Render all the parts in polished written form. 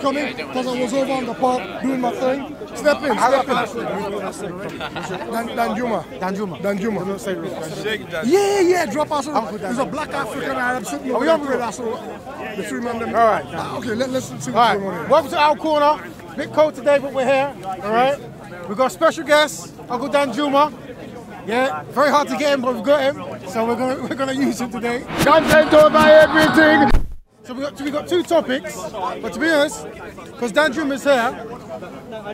coming because I was over on the park doing my thing. Step in. Danjuma. Yeah, drop us. There's a black African Arab sitting over there. The three men. All right. Okay, let's see what's going on here. Welcome to our corner. Big coat today, but we're here. All right. We've got a special guest, Uncle Danjuma. Yeah, very hard to get him, but we've got him. So we're gonna use him today. Content over everything. So we got two topics, but to be honest, because Danjuma is here,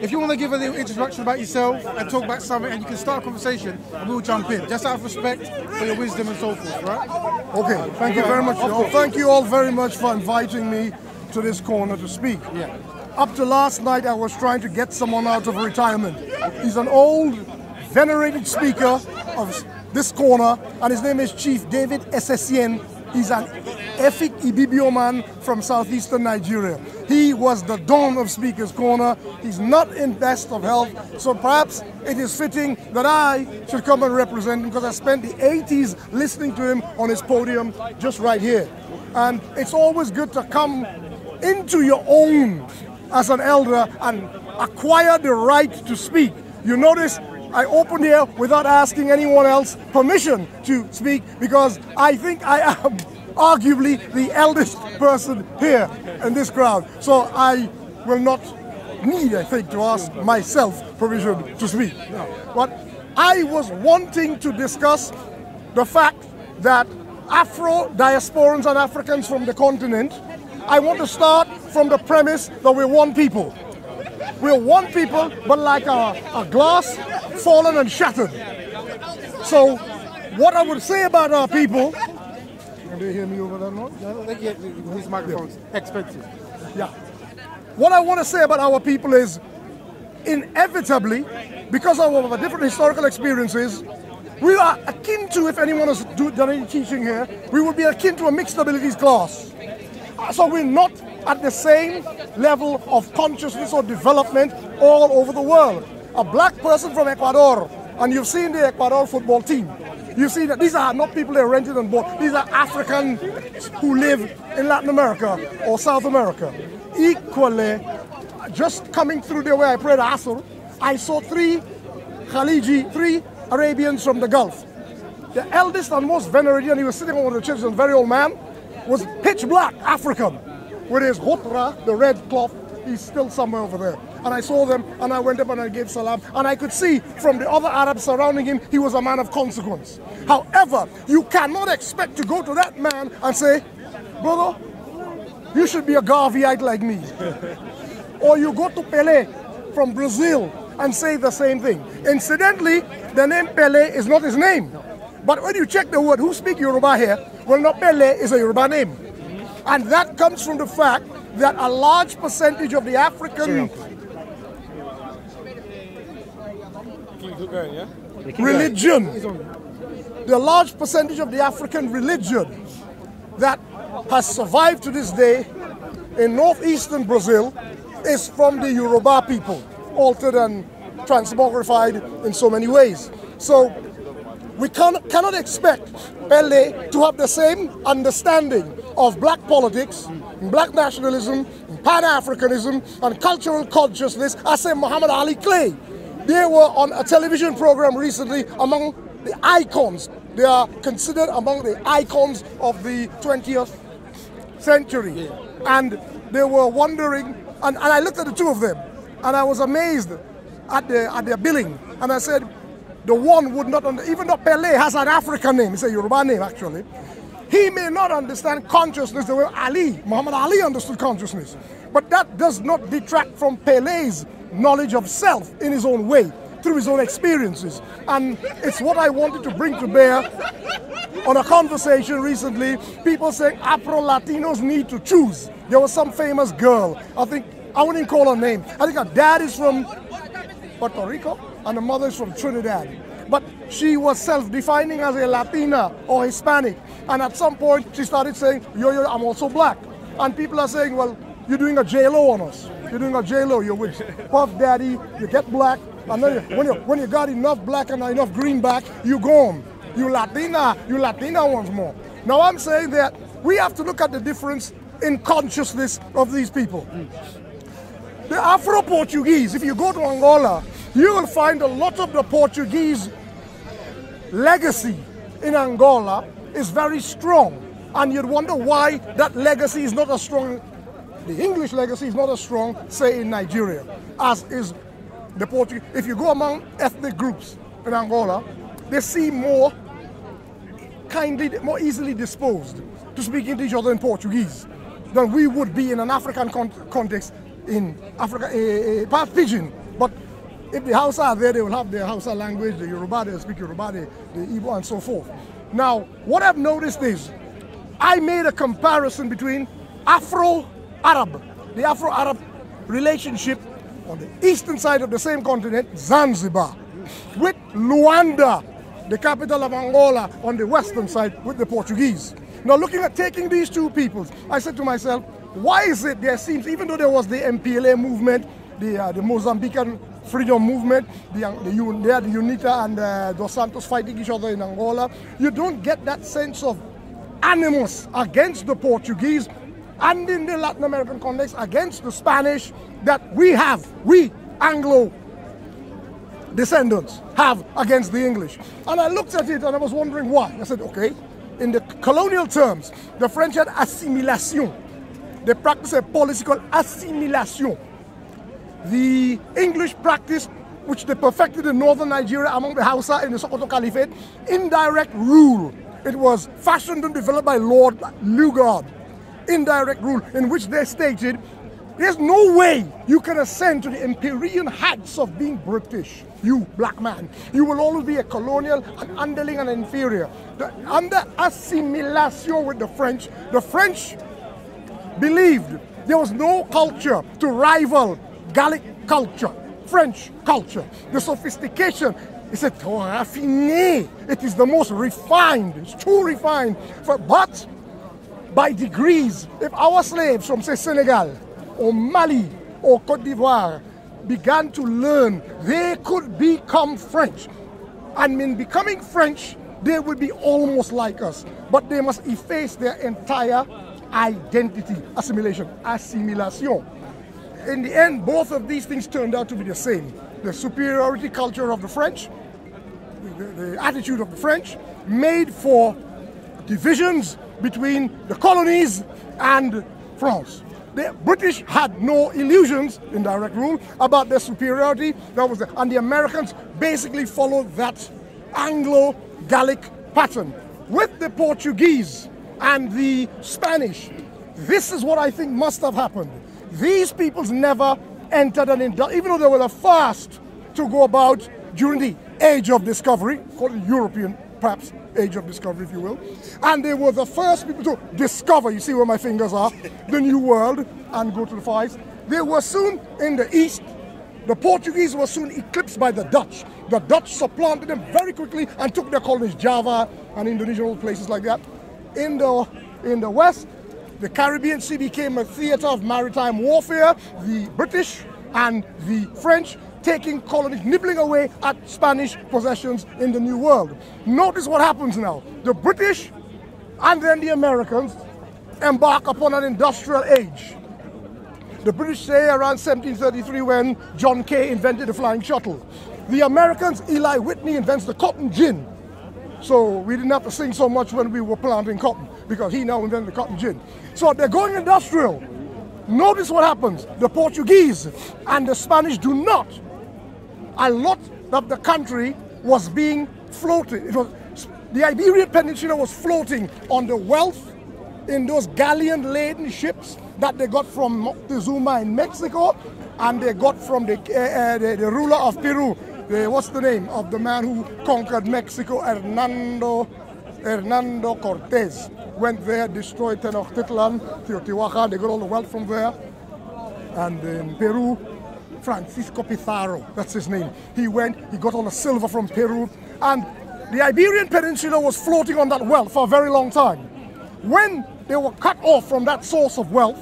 if you want to give a little introduction about yourself and talk about something, and you can start a conversation, and we'll jump in, just out of respect for your wisdom and so forth, right? Okay, thank you very much. Thank you all very much for inviting me to this corner to speak. Yeah. Up to last night, I was trying to get someone out of retirement. He's an old, venerated speaker of this corner, and his name is Chief David Essesien. He's an Efik Ibibio man from southeastern Nigeria. He was the dawn of Speaker's Corner. He's not in best of health, so perhaps it is fitting that I should come and represent him because I spent the 80s listening to him on his podium just right here. And it's always good to come into your own as an elder and acquire the right to speak. You notice I opened here without asking anyone else permission to speak because I think I am arguably the eldest person here in this crowd. So I will not need, I think, to ask myself permission to speak. But I was wanting to discuss the fact that Afro, Diasporans and Africans from the continent, I want to start from the premise that we're one people. We're one people, but like a glass fallen and shattered. So what I would say about our people, can they hear me over there now? Yeah, his microphone's expensive. Yeah. What I want to say about our people is, inevitably, because of our different historical experiences, we are akin to, if anyone has done any teaching here, we would be akin to a mixed abilities class. So we're not at the same level of consciousness or development all over the world. A black person from Ecuador, and you've seen the Ecuador football team. You see that these are not people that are rented and bought. These are Africans who live in Latin America or South America. Equally, just coming through there where I prayed Asr, I saw three Arabians from the Gulf. The eldest and most venerated, and he was sitting on one of the chairs, a very old man, was pitch black African with his hutra, the red cloth. He's still somewhere over there. And I saw them, and I went up and I gave salam, and I could see from the other Arabs surrounding him, he was a man of consequence. However, you cannot expect to go to that man and say, brother, you should be a Garveyite like me. Or you go to Pelé from Brazil and say the same thing. Incidentally, the name Pelé is not his name. But when you check the word, who speak Yoruba here, well, not Pelé is a Yoruba name. And that comes from the fact that a large percentage of the African religion, the large percentage of the African religion that has survived to this day in northeastern Brazil is from the Yoruba people, altered and transmogrified in so many ways. So we cannot expect Pelé to have the same understanding of black politics, black nationalism, Pan-Africanism, and cultural consciousness as say Muhammad Ali Clay. They were on a television program recently among the icons. They are considered among the icons of the 20th century. And they were wondering, and I looked at the two of them, and I was amazed at their billing. And I said, the one would not, even though Pelé has an African name, it's a Yoruba name actually, he may not understand consciousness the way Muhammad Ali understood consciousness. But that does not detract from Pelé's knowledge of self in his own way, through his own experiences. And it's what I wanted to bring to bear on a conversation recently. People saying Afro-Latinos need to choose. There was some famous girl, I wouldn't call her name. I think her dad is from Puerto Rico and her mother is from Trinidad. But she was self-defining as a Latina or Hispanic. And at some point, she started saying, yo, I'm also black. And people are saying, well, you're doing a J-Lo on us. You're doing a J-Lo, you're with Puff Daddy, you get black, and then when you got enough black and enough greenback, you gone. You Latina once more. Now I'm saying that we have to look at the difference in consciousness of these people. The Afro-Portuguese, if you go to Angola, you will find a lot of the Portuguese legacy in Angola is very strong. And you'd wonder why that legacy is not as strong, the English legacy is not as strong, say, in Nigeria, as is the Portuguese. If you go among ethnic groups in Angola, they seem more easily disposed to speaking to each other in Portuguese than we would be in an African context in Africa, part pidgin. But if the Hausa are there, they will have their Hausa language, the Yoruba, they speak Yoruba, the Igbo, and so forth. Now, what I've noticed is, I made a comparison between Afro-Arab, the Afro-Arab relationship on the eastern side of the same continent, Zanzibar, with Luanda, the capital of Angola, on the western side with the Portuguese. Now, looking at taking these two peoples, I said to myself, why is it there seems, even though there was the MPLA movement, the Mozambican freedom movement, they had the UNITA and Dos Santos fighting each other in Angola, you don't get that sense of animus against the Portuguese and in the Latin American context against the Spanish that we Anglo descendants have against the English. And I looked at it and I was wondering why. I said, okay, in the colonial terms, the French had assimilation. They practiced a policy called assimilation. The English practiced, which they perfected in northern Nigeria among the Hausa in the Sokoto Caliphate, indirect rule. It was fashioned and developed by Lord Lugard. Indirect rule, in which they stated, there's no way you can ascend to the empyrean heights of being British, you black man. You will always be a colonial, an underling, and an inferior. Under assimilation with the French believed there was no culture to rival Gallic culture, French culture. The sophistication is a raffiné. It is the most refined. It's too refined. But by degrees, if our slaves from, say, Senegal or Mali or Cote d'Ivoire began to learn, they could become French. And in becoming French, they will be almost like us. But they must efface their entire identity. Assimilation. In the end, both of these things turned out to be the same. The superiority culture of the French, the attitude of the French, made for divisions between the colonies and France. The British had no illusions, in direct rule, about their superiority. And the Americans basically followed that Anglo-Gallic pattern. With the Portuguese and the Spanish, this is what I think must have happened. These peoples never entered an industry, even though they were the first to go about during the Age of Discovery, called the European, perhaps, Age of Discovery, if you will. And they were the first people to discover, you see where my fingers are, the New World, and go to the Far East. They were soon in the East. The Portuguese were soon eclipsed by the Dutch. The Dutch supplanted them very quickly and took their colonies, Java and Indonesia, all places like that. In the West, the Caribbean Sea became a theater of maritime warfare. The British and the French taking colonies, nibbling away at Spanish possessions in the New World. Notice what happens now. The British and then the Americans embark upon an industrial age. The British say around 1733 when John Kay invented the flying shuttle. The Americans, Eli Whitney invents the cotton gin. So we didn't have to sing so much when we were planting cotton, because he now invented the cotton gin. So they're going industrial. Notice what happens. The Portuguese and the Spanish do not. A lot of the country was being floated. The Iberian Peninsula was floating on the wealth in those galleon-laden ships that they got from Moctezuma in Mexico, and they got from the ruler of Peru. What's the name of the man who conquered Mexico? Hernando Cortez. Went there, destroyed Tenochtitlan, Teotihuacan. They got all the wealth from there. And in Peru, Francisco Pizarro, that's his name. He went, he got all the silver from Peru. And the Iberian Peninsula was floating on that wealth for a very long time. When they were cut off from that source of wealth,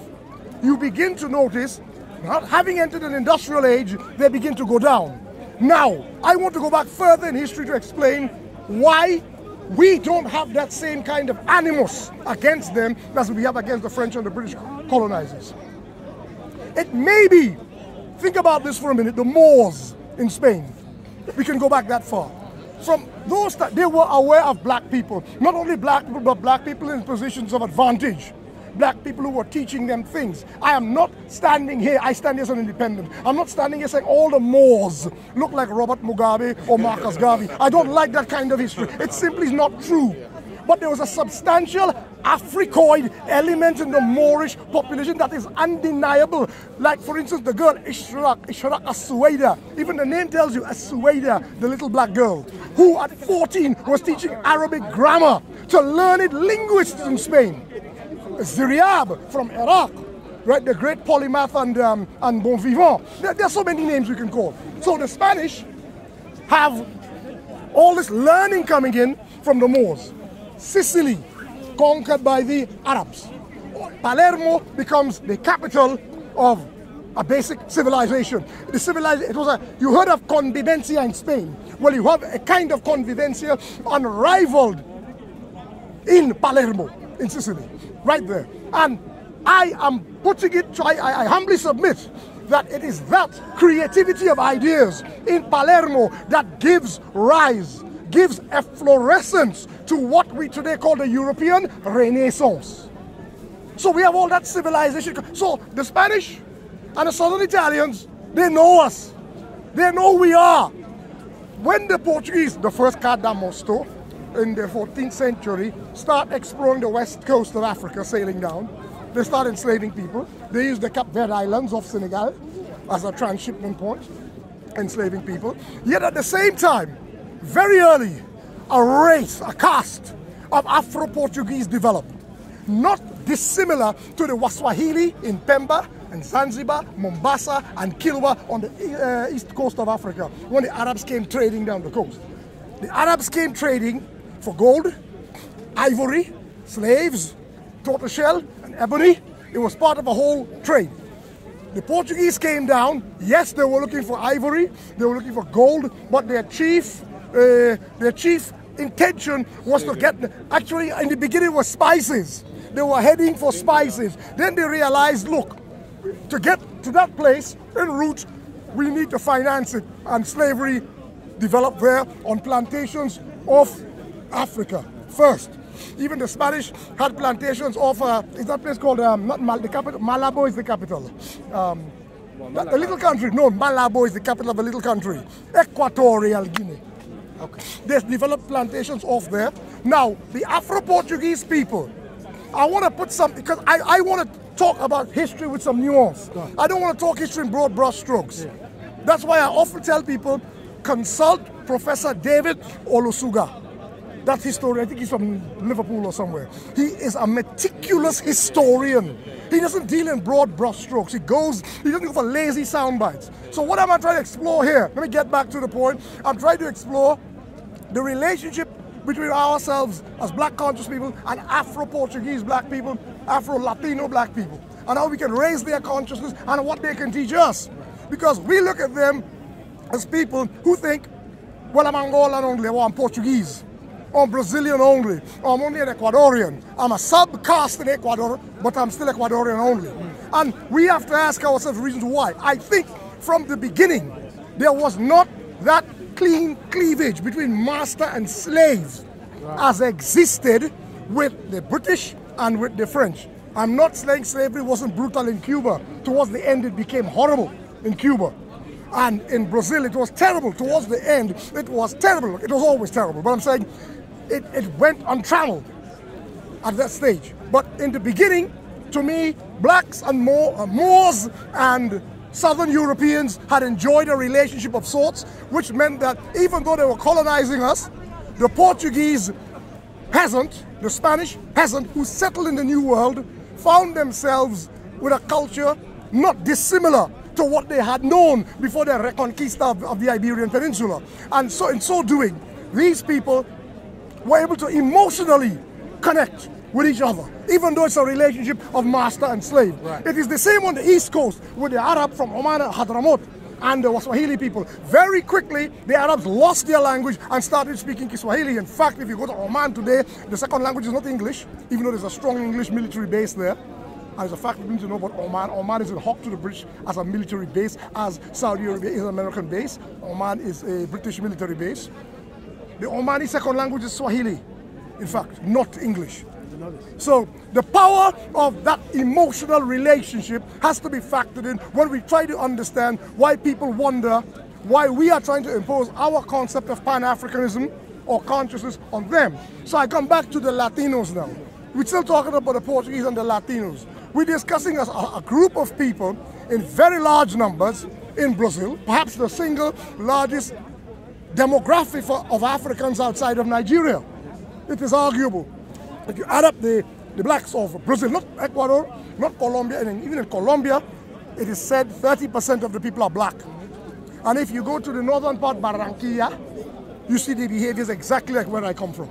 you begin to notice, not having entered an industrial age, they begin to go down. Now, I want to go back further in history to explain why we don't have that same kind of animus against them as we have against the French and the British colonizers. It may be think about this for a minute. The Moors in Spain, we can go back that far. From those that they were aware of black people, not only black people, but black people in positions of advantage. Black people who were teaching them things. I am not standing here, I stand here as an independent. I'm not standing here saying all the Moors look like Robert Mugabe or Marcus Garvey. I don't like that kind of history. It simply is not true. But there was a substantial Africoid element in the Moorish population that is undeniable. Like, for instance, the girl Ishraq As-Suwaida. Even the name tells you, As-Suwaida, the little black girl, who at 14 was teaching Arabic grammar to learned linguists in Spain. Ziryab from Iraq, right? The great polymath and bon vivant. There are so many names we can call. So the Spanish have all this learning coming in from the Moors. Sicily, conquered by the Arabs. Palermo becomes the capital of a basic civilization. You heard of convivencia in Spain. Well, you have a kind of convivencia unrivaled in Palermo, in Sicily, right there. And I am putting it, I humbly submit that it is that creativity of ideas in Palermo that gives rise, gives efflorescence to what we today call the European Renaissance. So we have all that civilization. So the Spanish and the Southern Italians, they know us. They know who we are. When the Portuguese, the first Cadamosto, in the 14th century, start exploring the west coast of Africa, sailing down, they start enslaving people. They use the Cape Verde Islands of Senegal as a transshipment point, enslaving people. Yet at the same time, very early, a race, a caste of Afro-Portuguese developed. Not dissimilar to the Waswahili in Pemba and Zanzibar, Mombasa and Kilwa on the east coast of Africa when the Arabs came trading down the coast. The Arabs came trading for gold, ivory, slaves, tortoiseshell and ebony. It was part of a whole trade. The Portuguese came down. Yes, they were looking for ivory, they were looking for gold, but their chief intention was to get, actually in the beginning was spices. They were heading for spices. Then they realized, look, to get to that place en route, we need to finance it. And slavery developed there on plantations of Africa first. Even the Spanish had plantations of, is that place called, not the capital, Malabo is the capital. A little country, no, Malabo is the capital of a little country, Equatorial Guinea. Okay. They developed plantations off there. Now, the Afro-Portuguese people, I want to put some, because I want to talk about history with some nuance. I don't want to talk history in broad brush strokes. Yeah. That's why I often tell people, consult Professor David Olusuga. That historian, I think he's from Liverpool or somewhere. He is a meticulous historian. He doesn't deal in broad brush strokes. He doesn't go for lazy sound bites. So what am I trying to explore here? Let me get back to the point. I'm trying to explore the relationship between ourselves as black conscious people and Afro-Portuguese black people, Afro-Latino black people, and how we can raise their consciousness and what they can teach us. Because we look at them as people who think, well, I'm Angolan only, or I'm Portuguese, or I'm Brazilian only, or I'm only an Ecuadorian. I'm a sub-caste in Ecuador, but I'm still Ecuadorian only. And we have to ask ourselves reasons why. I think from the beginning, there was not that clean cleavage between master and slaves as existed with the British and with the French. I'm not saying slavery wasn't brutal in Cuba. Towards the end, it became horrible in Cuba. And in Brazil, it was terrible. Towards the end, it was terrible. It was always terrible. But I'm saying it went untrammeled at that stage. But in the beginning, to me, blacks and Moors and Southern Europeans had enjoyed a relationship of sorts, which meant that even though they were colonizing us, the Portuguese peasant, the Spanish peasant who settled in the New World, found themselves with a culture not dissimilar to what they had known before their reconquista of the Iberian Peninsula. And so in so doing, these people were able to emotionally connect with each other, even though it's a relationship of master and slave. Right. It is the same on the East Coast with the Arab from Oman and Hadramaut and the Waswahili people. Very quickly, the Arabs lost their language and started speaking Kiswahili. In fact, if you go to Oman today, the second language is not English, even though there's a strong English military base there. And it's a fact we need to know about Oman. Oman is in hock to the British as a military base, as Saudi Arabia is an American base. Oman is a British military base. The Omani second language is Swahili, in fact, not English. So the power of that emotional relationship has to be factored in when we try to understand why people wonder why we are trying to impose our concept of Pan-Africanism or consciousness on them. So I come back to the Latinos now. We're still talking about the Portuguese and the Latinos. We're discussing a group of people in very large numbers in Brazil, perhaps the single largest demographic of Africans outside of Nigeria. It is arguable. If you add up the blacks of Brazil, not Ecuador, not Colombia, and even in Colombia, it is said 30% of the people are black. And if you go to the northern part, Barranquilla, you see the behaviors exactly like where I come from.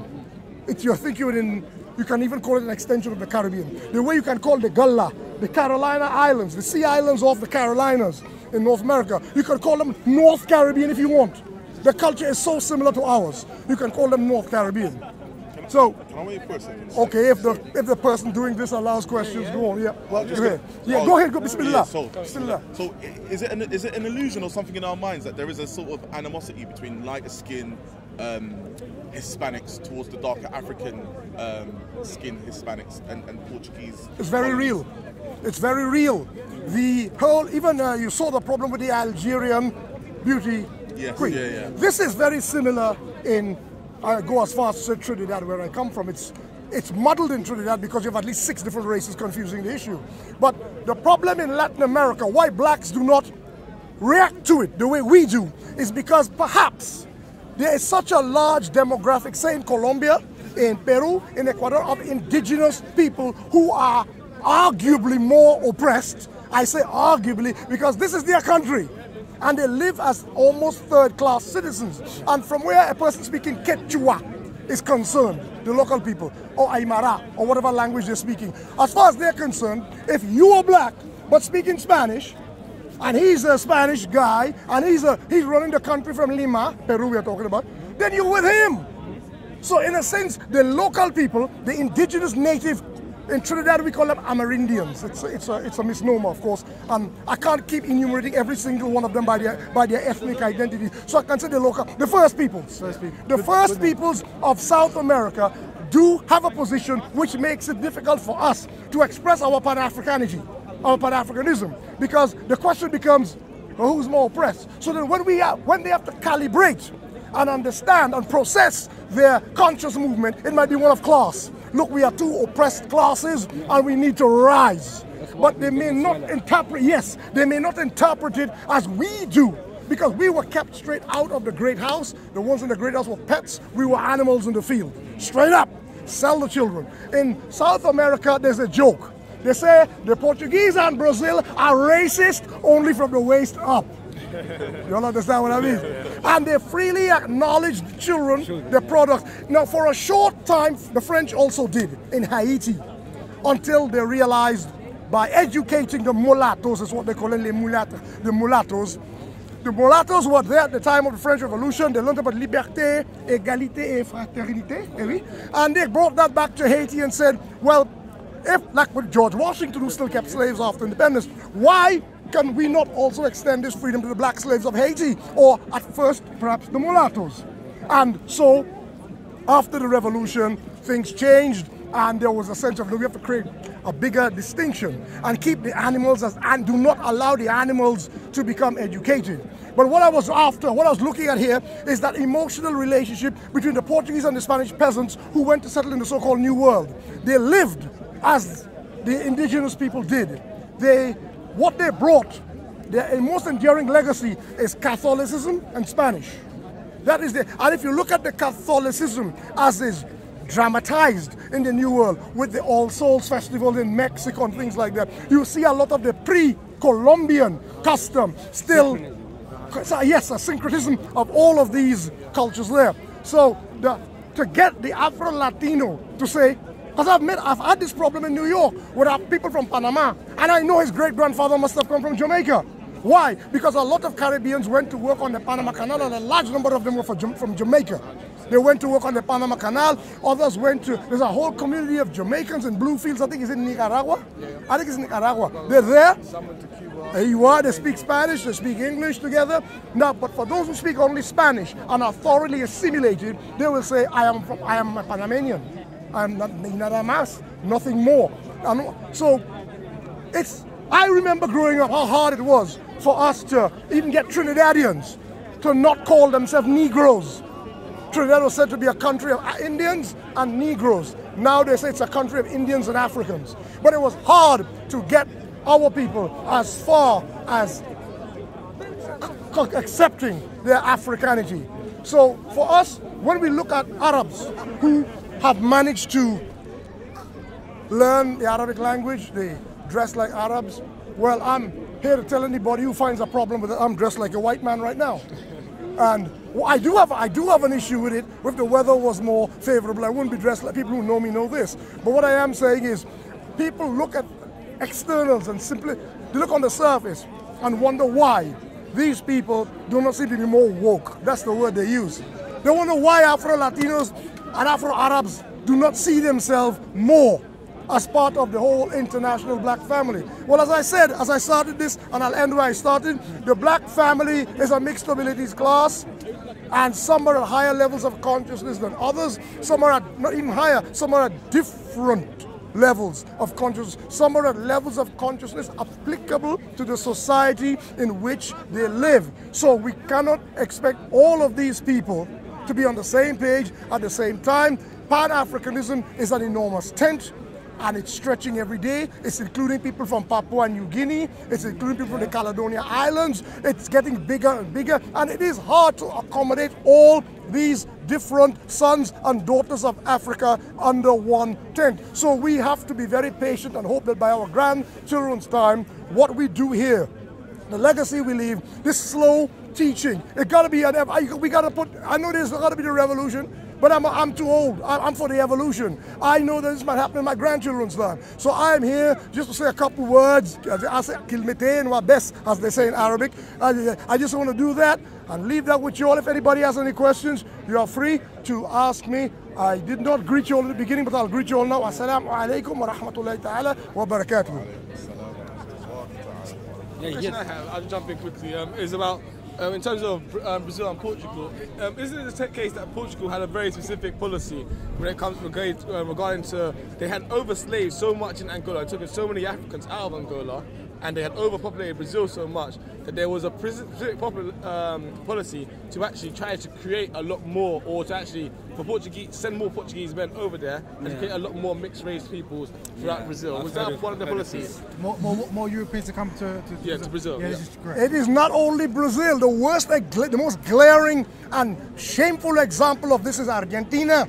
You can even call it an extension of the Caribbean. The way you can call the Gullah, the Carolina Islands, the sea islands of the Carolinas in North America, you can call them North Caribbean if you want. The culture is so similar to ours. You can call them North Caribbean. So, can I wait for a second? Okay, if the person doing this allows questions, go on. Yeah, well, go ahead. Yeah, go ahead. Go. Bismillah. Bismillah. So, is it an illusion or something in our minds that there is a sort of animosity between lighter skin Hispanics towards the darker African skin Hispanics and Portuguese? It's very real. It's very real. The whole, even you saw the problem with the Algerian beauty queen. Yeah. This is very similar in. I go as far as to say Trinidad, where I come from. It's muddled in Trinidad because you have at least 6 different races confusing the issue. But the problem in Latin America, why blacks do not react to it the way we do, is because perhaps there is such a large demographic, say in Colombia, in Peru, in Ecuador, of indigenous people who are arguably more oppressed. I say arguably because this is their country. And they live as almost third-class citizens. And from where a person speaking Quechua is concerned, the local people, or Aymara, or whatever language they're speaking, as far as they're concerned, if you are black but speaking Spanish, and he's a Spanish guy, and he's running the country from Lima, Peru we are talking about, then you're with him. So in a sense, the local people, the indigenous native, in Trinidad we call them Amerindians. It's a misnomer, of course, and I can't keep enumerating every single one of them by their ethnic identity. So I can say the first peoples. The first peoples of South America do have a position which makes it difficult for us to express our Pan-Africanity, our Pan-Africanism, because the question becomes, well, who's more oppressed? So then when they have to calibrate and understand and process their conscious movement, it might be one of class. Look, we are 2 oppressed classes and we need to rise. But they may not interpret, they may not interpret it as we do, because we were kept straight out of the great house. The ones in the great house were pets, we were animals in the field. Straight up, sell the children. In South America, there's a joke. They say the Portuguese and Brazil are racist only from the waist up. You all understand what I mean? And they freely acknowledge the children, the product. Now, for a short time, the French also did in Haiti, until they realized by educating the mulattoes, is what they call them, the mulattoes. The mulattoes were there at the time of the French Revolution. They learned about liberté, égalité, et fraternité, and they brought that back to Haiti and said, well, if, like with George Washington, who still kept slaves after independence, why can we not also extend this freedom to the black slaves of Haiti, or at first perhaps the mulattoes? And so after the revolution, things changed, and there was a sense of, we have to create a bigger distinction and keep the animals and do not allow the animals to become educated. But what I was looking at here is that emotional relationship between the Portuguese and the Spanish peasants who went to settle in the so-called New World. They lived as the indigenous people did. What they brought, their most enduring legacy, is Catholicism and Spanish. That is and if you look at the Catholicism as is dramatized in the New World with the All Souls Festival in Mexico and things like that, you see a lot of the pre-Columbian custom still, yes, a syncretism of all of these cultures there. So to get the Afro-Latino to say, because I've had this problem in New York with people from Panama, and I know his great-grandfather must have come from Jamaica. Why? Because a lot of Caribbeans went to work on the Panama Canal, and a large number of them were from Jamaica. They went to work on the Panama Canal. Others went to, there's a whole community of Jamaicans in Bluefields, I think it's in Nicaragua. I think it's in Nicaragua. They're there. There you are, they speak Spanish, they speak English together. Now, but for those who speak only Spanish and are thoroughly assimilated, they will say, I am a Panamanian. I'm not nada más, nothing more. And so, I remember growing up how hard it was for us to even get Trinidadians to not call themselves Negroes. Trinidad was said to be a country of Indians and Negroes. Now they say it's a country of Indians and Africans. But it was hard to get our people as far as accepting their Africanity. So for us, when we look at Arabs who have managed to learn the Arabic language, they dress like Arabs, well, I'm here to tell anybody who finds a problem with it, I'm dressed like a white man right now. And I do have an issue with it. If the weather was more favorable, I wouldn't be dressed like people who know me know this. But what I am saying is, people look at externals and simply they look on the surface and wonder why these people do not seem to be more woke. That's the word they use. They wonder why Afro-Latinos and Afro-Arabs do not see themselves more as part of the whole international black family. Well, as I said, as I started this, and I'll end where I started, the black family is a mixed abilities class, and some are at higher levels of consciousness than others. Some are at, not even higher, some are at different levels of consciousness. Some are at levels of consciousness applicable to the society in which they live. So we cannot expect all of these people to be on the same page at the same time. Pan-Africanism is an enormous tent, and it's stretching every day. It's including people from Papua New Guinea. It's including people from the Caledonia Islands. It's getting bigger and bigger, and it is hard to accommodate all these different sons and daughters of Africa under one tent. So we have to be very patient and hope that by our grandchildren's time, what we do here, the legacy we leave, this slow teaching, it gotta be, we gotta put, I know there's gotta be the revolution, but I'm too old. I'm for the evolution. I know that this might happen in my grandchildren's time. So I'm here just to say a couple words, kilmete wa best, as they say in Arabic. I just want to do that and leave that with you all. If anybody has any questions, you are free to ask me. I did not greet you all at the beginning, but I'll greet you all now. Assalamu alaikum wa rahmatullahi ta'ala wa barakatuh. Question I have, I'll jump in quickly, is about in terms of Brazil and Portugal. Isn't it the case that Portugal had a very specific policy when it comes regarding to, they had overslaved so much in Angola, it took so many Africans out of Angola, and they had overpopulated Brazil so much that there was a specific policy to actually try to create a lot more, or to actually send more Portuguese men over there and to create a lot more mixed race peoples throughout Brazil. Was that one of the policies? More Europeans to come to Brazil. Yeah, Yeah. this is correct. It is not only Brazil. The most glaring and shameful example of this is Argentina,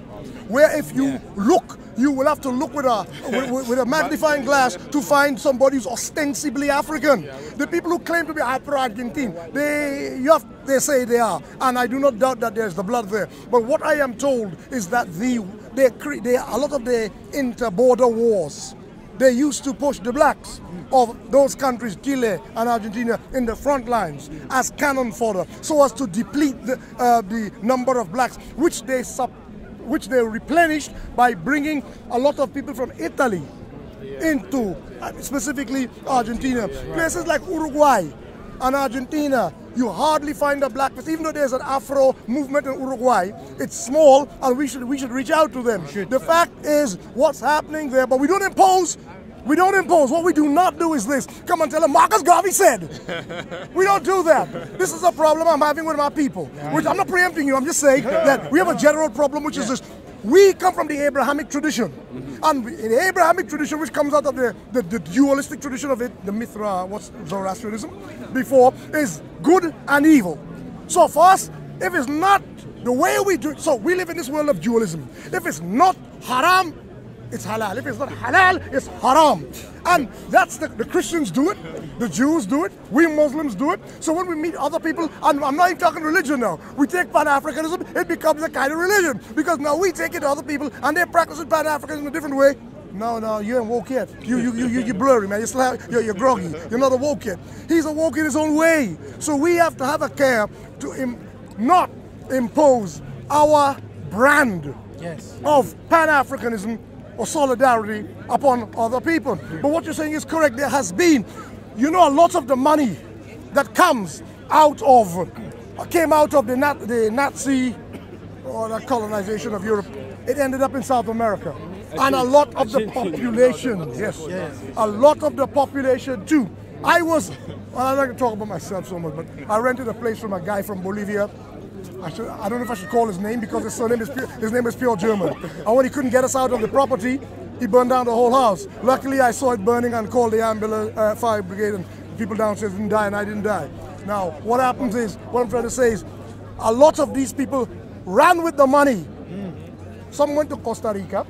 where if you look, you will have to look with a magnifying glass to find somebody who's ostensibly African. The people who claim to be Afro-Argentine, they say they are, and I do not doubt that there's the blood there. But what I am told is that a lot of the inter-border wars, they used to push the blacks of those countries, Chile and Argentina, in the front lines as cannon fodder, so as to deplete the number of blacks, which they replenished by bringing a lot of people from Italy into specifically Argentina. Places like Uruguay and Argentina, you hardly find a black person. Even though there's an Afro movement in Uruguay, it's small, and we should reach out to them. The fact is, what's happening there, but we don't impose. We don't impose. What we do not do is this. Come and tell them, Marcus Garvey said. We don't do that. This is a problem I'm having with my people. Which I'm not preempting you. I'm just saying that we have a general problem, which is this. We come from the Abrahamic tradition. And in the Abrahamic tradition, which comes out of the dualistic tradition of it, the Mithra, what's Zoroastrianism, before, is good and evil. So for us, if it's not the way we do it, so we live in this world of dualism. If it's not haram, it's halal. If it's not halal, it's haram. And that's the Christians do it, the Jews do it, we Muslims do it. So when we meet other people, and I'm not even talking religion now, we take Pan-Africanism, it becomes a kind of religion. Because now we take it to other people and they're practicing Pan-Africanism in a different way. No, you ain't woke yet. You're blurry, man. You're groggy. You're not awoke yet. He's awoke in his own way. So we have to have a care to not impose our brand Yes. of Pan-Africanism or solidarity upon other people. But what you're saying is correct. There has been, you know, a lot of the money that came out of the Nazi or the colonization of Europe, it ended up in South America. And a lot of the population, yes, a lot of the population too. I don't like to talk about myself so much, but I rented a place from a guy from Bolivia. I don't know if I should call his name because his name is pure German. And when he couldn't get us out of the property, he burned down the whole house. Luckily, I saw it burning and called the ambulance, fire brigade, and people downstairs didn't die, and I didn't die. Now, what happens is, what I'm trying to say is, a lot of these people ran with the money. Some went to Costa Rica,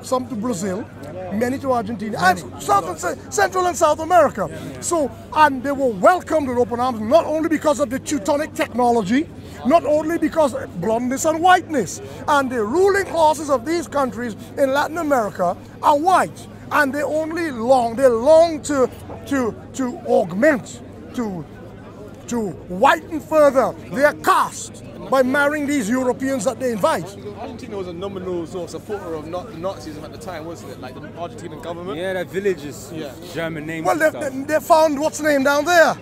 some to Brazil, many to Argentina, and Central and South America. So, and they were welcomed with open arms, not only because of the Teutonic technology, not only because of blondness and whiteness. And the ruling classes of these countries in Latin America are white, and they long to augment, to whiten further their caste by marrying these Europeans that they invite. Argentina was a nominal sort of supporter of Nazism at the time, wasn't it? Like the Argentinian government. Yeah, that village is German names. Well, they found what's the name down there?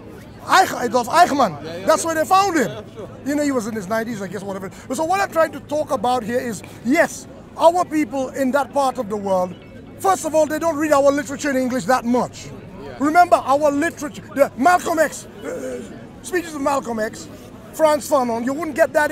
Adolf Eichmann. That's where they found him. Sure. You know, he was in his 90s, I guess, whatever. So what I'm trying to talk about here is, yes, our people in that part of the world, first of all, they don't read our literature in English that much. Yeah. Remember, our literature, the Malcolm X, speeches of Malcolm X, Frantz Fanon, you wouldn't get that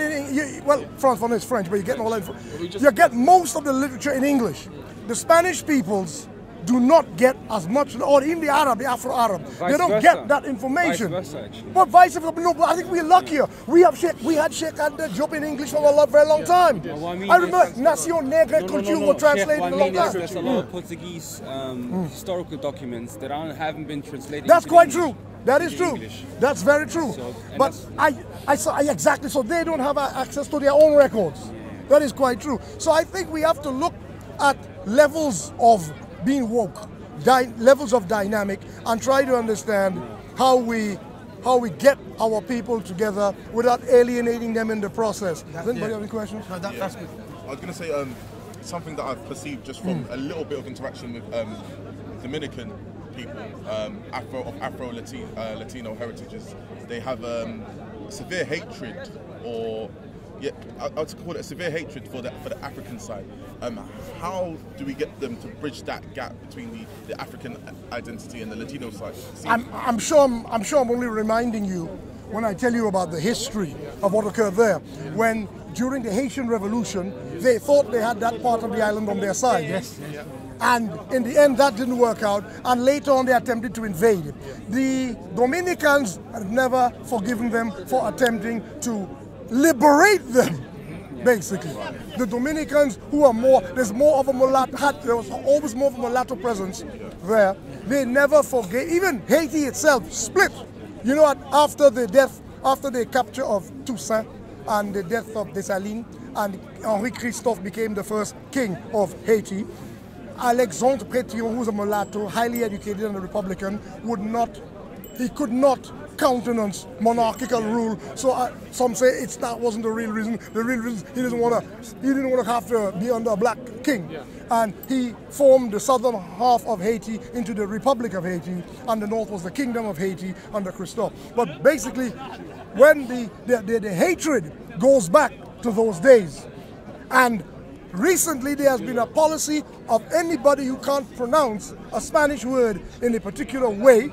well, Frantz Fanon is French, but you're getting all that. You get most of the literature in English. The Spanish peoples do not get as much, or even the Afro-Arab, they don't get that information. Vice versa, actually. But vice versa, no, but I think we're luckier. We had Sheikh and Job in English for a very long time. No, I mean, remember Nación Negra Culture was translated Sheikh, a long time. there's a lot of Portuguese historical documents that haven't been translated. That's into quite English. true. That is true. English. That's very true. So, but I saw exactly, so they don't have access to their own records. That is quite true. So I think we have to look at levels of being woke, levels of dynamic, and try to understand how we get our people together without alienating them in the process. Does anybody have any questions? No, that's good. I was going to say something that I've perceived just from a little bit of interaction with Dominican people, Afro-Latino heritages. They have severe hatred, or I would call it a severe hatred for the African side. How do we get them to bridge that gap between the African identity and the Latino side? I'm sure I'm only reminding you when I tell you about the history of what occurred there. When during the Haitian Revolution, they thought they had that part of the island on their side. Yes. And in the end, that didn't work out. And later on, they attempted to invade. The Dominicans have never forgiven them for attempting to liberate them, basically. The Dominicans, who are there was always more of a mulatto presence there. They never forgave. Even Haiti itself split. You know what? After the capture of Toussaint and the death of Dessalines, and Henri Christophe became the first king of Haiti, Alexandre Pétion, who was a mulatto, highly educated and a Republican, could not countenance monarchical rule. So some say that wasn't the real reason. The real reason he didn't want to have to be under a black king, and he formed the southern half of Haiti into the Republic of Haiti, and the north was the Kingdom of Haiti under Christophe. But basically, when the hatred goes back to those days, and recently there has been a policy of anybody who can't pronounce a Spanish word in a particular way,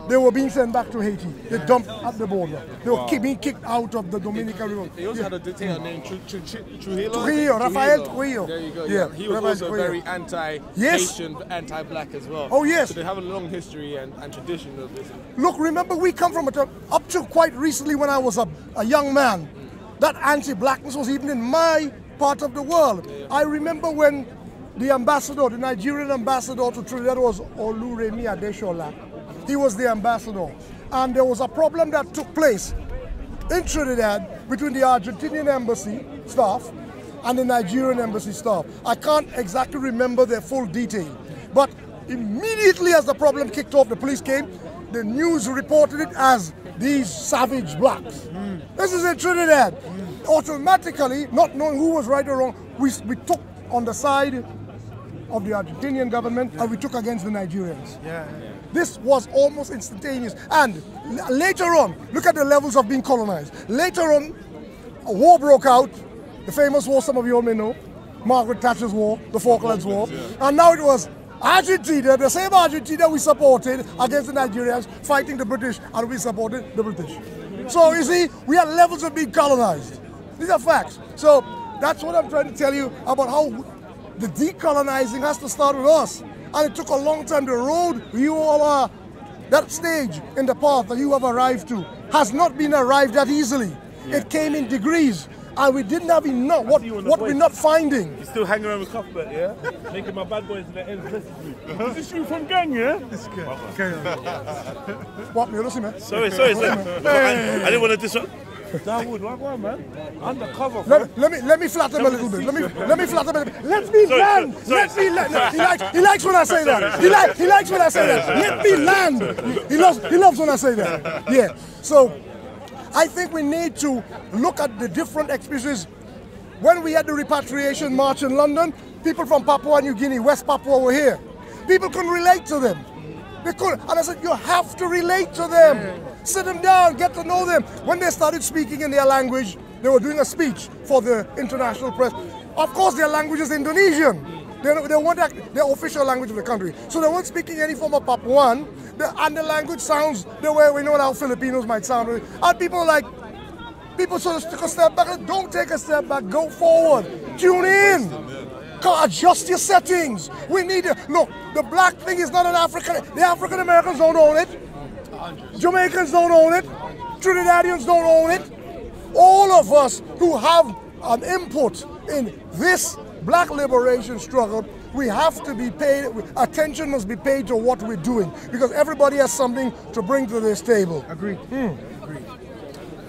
they were being sent back to Haiti. They dumped at the border. They were being kicked out of the Dominican Republic. They also had a dictator named Trujillo, Rafael Trujillo. There you go. Yeah. He was also very anti-Haitian, anti-black as well. Oh yes. So they have a long history and tradition of this. Look, remember, we come from up to quite recently when I was a young man. That anti-blackness was even in my part of the world. I remember when the ambassador, the Nigerian ambassador to Trinidad was Oluremi Adeshola. He was the ambassador. And there was a problem that took place in Trinidad between the Argentinian embassy staff and the Nigerian embassy staff. I can't exactly remember their full detail. But immediately as the problem kicked off, the police came, the news reported it as these savage blacks. This is in Trinidad. automatically, not knowing who was right or wrong, we took on the side of the Argentinian government and we took against the Nigerians. This was almost instantaneous. And later on, look at the levels of being colonized. Later on, a war broke out, the famous war some of you all may know, Margaret Thatcher's War, the Falklands War. And now it was Argentina, the same Argentina we supported against the Nigerians, fighting the British, and we supported the British. So you see, we had levels of being colonized. These are facts. So that's what I'm trying to tell you about how the decolonizing has to start with us. And it took a long time. The road you all are, that stage in the path that you have arrived to, has not been arrived at easily. It came in degrees. And we didn't have enough. What we're not finding. You still hanging around with Cuthbert, yeah? Making my bad boys in the end listen to you. Is this you from gang, yeah? This is good. Okay. What? You listen, man. Sorry. I didn't want to disrupt. Dawood, what on, man? Undercover, bro. Let me flatter him a little bit. Let me flatter him a little bit. Let me land. Let me land. No, he likes when I say that. He likes when I say that. Let me land. He loves when I say that. Yeah. So I think we need to look at the different experiences. When we had the repatriation march in London, people from Papua New Guinea, West Papua were here. People couldn't relate to them. They couldn't. And I said, you have to relate to them. Sit them down, get to know them. When they started speaking in their language, they were doing a speech for the international press. Of course, their language is Indonesian. They weren't their official language of the country. So they weren't speaking any form of Papuan. And the language sounds the way we know how Filipinos might sound. And people sort of took a step back. Don't take a step back, go forward. Tune in. Adjust your settings. We need to, look, the black thing is not an African. The African Americans don't own it. Jamaicans don't own it. Trinidadians don't own it. All of us who have an input in this black liberation struggle, we have to be paid, attention must be paid to what we're doing, because everybody has something to bring to this table. Agreed. Agreed.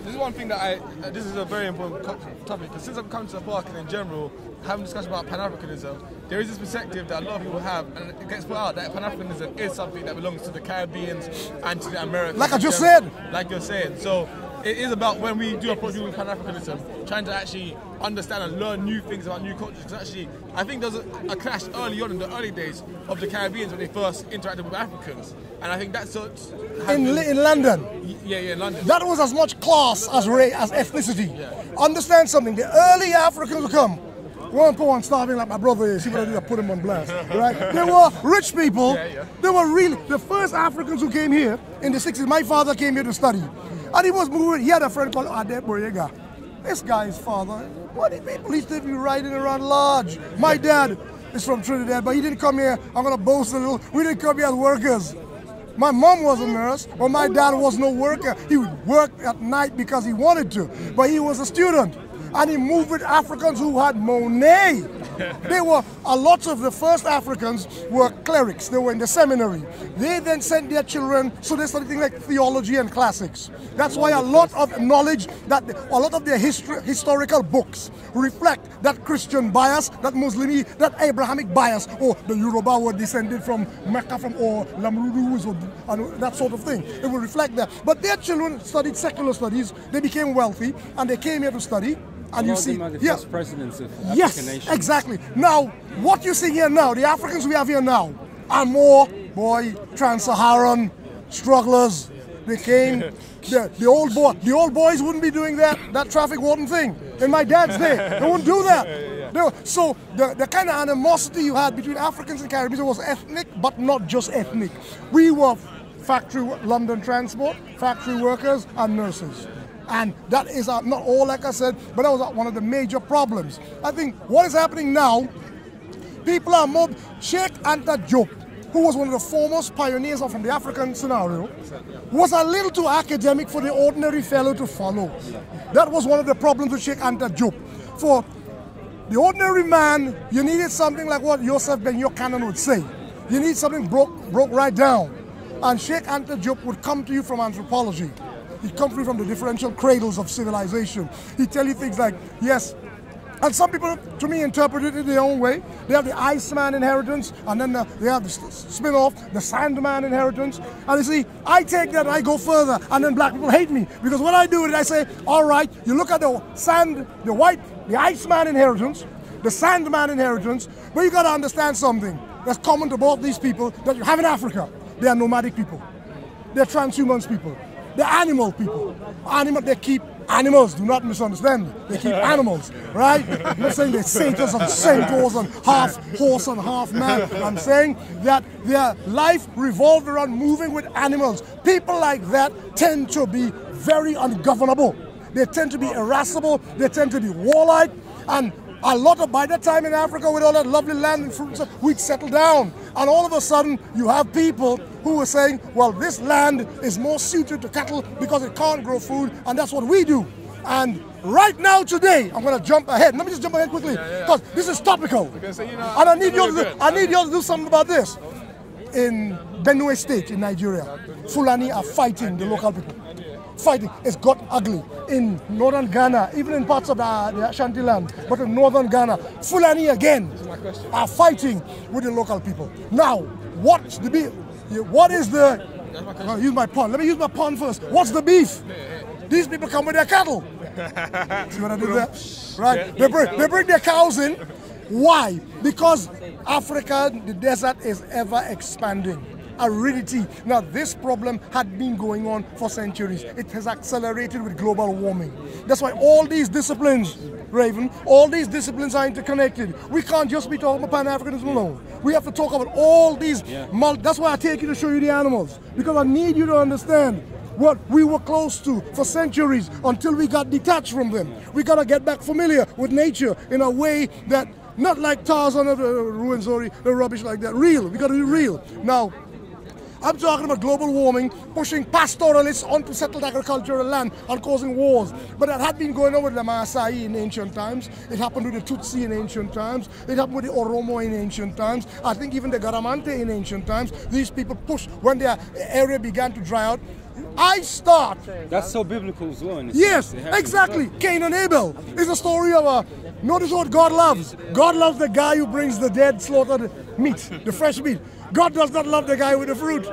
This is one thing that this is a very important topic, because since I've come to the park and in general, having a discussion about Pan-Africanism, there is this perspective that a lot of people have, and it gets put out that Pan-Africanism is something that belongs to the Caribbeans and to the Americans. Like I just said. Like you're saying. So it is about, when we do a project with Pan-Africanism, trying to actually understand and learn new things about new cultures. Because actually, I think there's a clash early on in the early days of the Caribbeans when they first interacted with Africans. And I think that's in London. Yeah, in London. That was as much class as race, as ethnicity. Yeah. Understand something, the early Africans would come, weren't poor and starving like my brother is. He would have put him on blast, right? They were rich people. They were really, the first Africans who came here in the 60s, my father came here to study. And he was moving, he had a friend called Ade Boyega. This guy's father, what the people used to be riding around large. My dad is from Trinidad, but he didn't come here, I'm gonna boast a little, we didn't come here as workers. My mom was a nurse, but my dad was no worker. He would work at night because he wanted to, but he was a student. And he moved with Africans who had money. They were, a lot of the first Africans were clerics. They were in the seminary. They then sent their children, so they started things like theology and classics. That's why a lot of knowledge, a lot of their historical books reflect that Christian bias, that Muslim, that Abrahamic bias, or the Yoruba were descended from Mecca, or Lamrudus, or that sort of thing. It will reflect that. But their children studied secular studies. They became wealthy, and they came here to study. And you see, the first presidents of African nations. Yes, exactly. Now, what you see here now, the Africans we have here now, are more, trans-Saharan strugglers. They came, the old boys wouldn't be doing that traffic warden thing in my dad's day. They wouldn't do that. So the kind of animosity you had between Africans and Caribbeans was ethnic, but not just ethnic. We were factory, London transport, factory workers, and nurses. And that is not all, like I said, but that was one of the major problems. I think what is happening now, people are more, Sheikh Anta Diop, who was one of the foremost pioneers from the African scenario, was a little too academic for the ordinary fellow to follow. That was one of the problems with Sheikh Anta Diop. For the ordinary man, you needed something like what Yosef Ben Yochanan would say. You need something broke right down. And Sheikh Anta Diop would come to you from anthropology. He'd come through from the differential cradles of civilization. He'd tell you things like, yes, And some people, to me, interpret it in their own way. They have the Iceman inheritance, and then they have the spin-off, the Sandman inheritance. And you see, I take that and I go further, and then black people hate me. Because what I do is I say, all right, you look at the Iceman inheritance, the Sandman inheritance, but you got to understand something that's common to both these people that you have in Africa. They are nomadic people. They're transhumans people. They're animal people. They keep animals, do not misunderstand me. They keep animals, right? I'm not saying they're satyrs and centaurs and half horse and half man. I'm saying that their life revolved around moving with animals. People like that tend to be very ungovernable. They tend to be irascible. They tend to be warlike. And a lot of, by that time in Africa, with all that lovely land and fruit and stuff, we'd settle down. And all of a sudden, you have people who were saying, well, this land is more suited to cattle because it can't grow food, and that's what we do. And right now, today, I'm going to jump ahead. Let me just jump ahead quickly, because this is topical. And I need you to do something about this. In Benue State, in Nigeria, Fulani are fighting the local people. Fighting. It's got ugly. In northern Ghana, even in parts of the Ashanti land, but in northern Ghana, Fulani again are fighting with the local people. Now, what's the beef? What is the... I'll use my pun. Let me use my pun first. What's the beef? These people come with their cattle. See what I did there? Right? They bring their cows in. Why? Because Africa, the desert, is ever expanding. Aridity. Now, this problem had been going on for centuries. It has accelerated with global warming. That's why all these disciplines, Raven, all these disciplines are interconnected. We can't just be talking about Pan-Africanism alone. We have to talk about all these. That's why I take you to show you the animals, because I need you to understand what we were close to for centuries until we got detached from them. We got to get back familiar with nature in a way that, not like Tarzan or the ruins or the rubbish like that. Real. We got to be real. Now, I'm talking about global warming, pushing pastoralists onto settled agricultural land and causing wars. But that had been going on with the Maasai in ancient times. It happened with the Tutsi in ancient times. It happened with the Oromo in ancient times. I think even the Garamante in ancient times. These people pushed when their area began to dry out. That's so biblical as well. Yes, exactly. Cain and Abel is a story of notice what God loves. God loves the guy who brings the dead, slaughtered meat, the fresh meat. God does not love the guy with the fruit,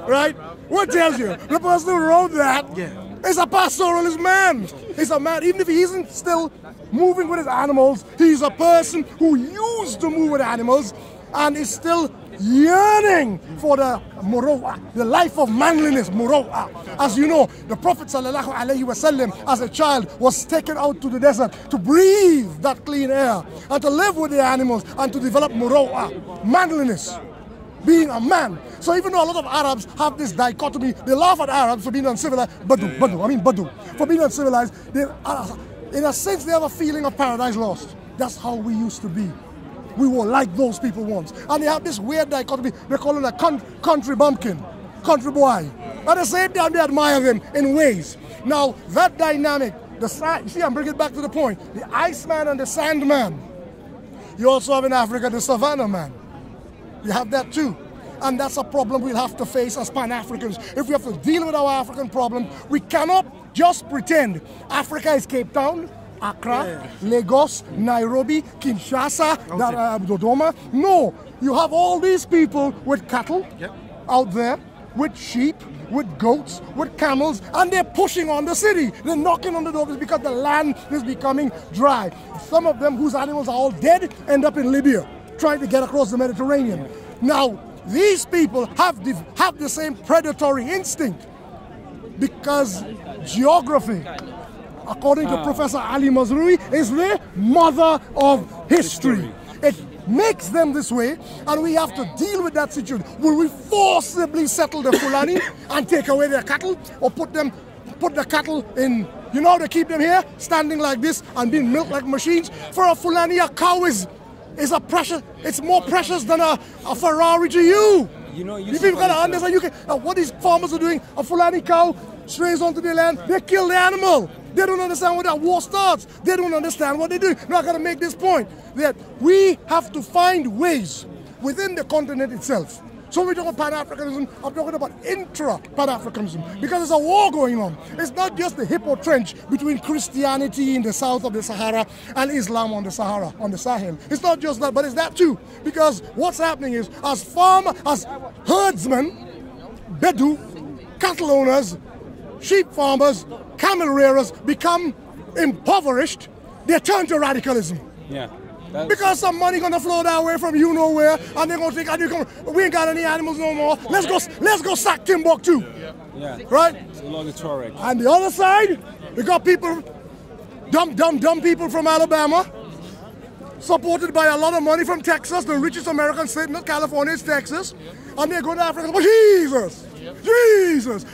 right? What tells you? The person who wrote that is a pastoralist man. He's a man, even if he isn't still moving with his animals, he's a person who used to move with animals and is still yearning for the muru'a, the life of manliness, muru'a. As you know, the Prophet ﷺ, as a child, was taken out to the desert to breathe that clean air and to live with the animals and to develop muru'a, manliness, being a man. So even though a lot of Arabs have this dichotomy, they laugh at Arabs for being uncivilized, Badu, for being uncivilized, in a sense they have a feeling of paradise lost. That's how we used to be. We were like those people once. And they have this weird dichotomy. They call it a country bumpkin, country boy. At the same time, they admire them in ways. Now, that dynamic, you see, I'm bringing it back to the point. The Iceman and the Sandman. You also have in Africa the Savannah Man. You have that too. And that's a problem we'll have to face as Pan-Africans. If we have to deal with our African problem, we cannot just pretend Africa is Cape Town, Accra, Lagos, Nairobi, Kinshasa, Dodoma. No, you have all these people with cattle out there, with sheep, with goats, with camels, and they're pushing on the city. They're knocking on the doors because the land is becoming dry. Some of them, whose animals are all dead, end up in Libya, trying to get across the Mediterranean. Now, these people have the same predatory instinct because geography, according to Professor Ali Mazrui, is the mother of history. It makes them this way, and we have to deal with that situation. Will we forcibly settle the Fulani and take away their cattle, or put the cattle in, you know, to keep them here, standing like this and being milked like machines? For a Fulani, a cow is a precious, it's more precious than a Ferrari to you. You people gotta understand, what these farmers are doing, a Fulani cow strays onto their land, they kill the animal. They don't understand when that war starts. They don't understand what they're doing. Now I gotta make this point, that we have to find ways within the continent itself So when we talk about Pan-Africanism, I'm talking about intra-Pan-Africanism, because there's a war going on. It's not just the Hippo Trench between Christianity in the south of the Sahara and Islam on the Sahara, on the Sahel. It's not just that, but it's that too. Because what's happening is, as herdsmen, Bedu, cattle owners, sheep farmers, camel rearers become impoverished, they turn to radicalism. Yeah. Because some money gonna flow that way from you know where, and they're gonna think, we ain't got any animals no more. Let's go sack Timbuktu. Yeah. Right? It's along the Tuareg. And the other side, we got people, dumb people from Alabama, supported by a lot of money from Texas, the richest American state, not California, it's Texas. And they're going to Africa, but Jesus!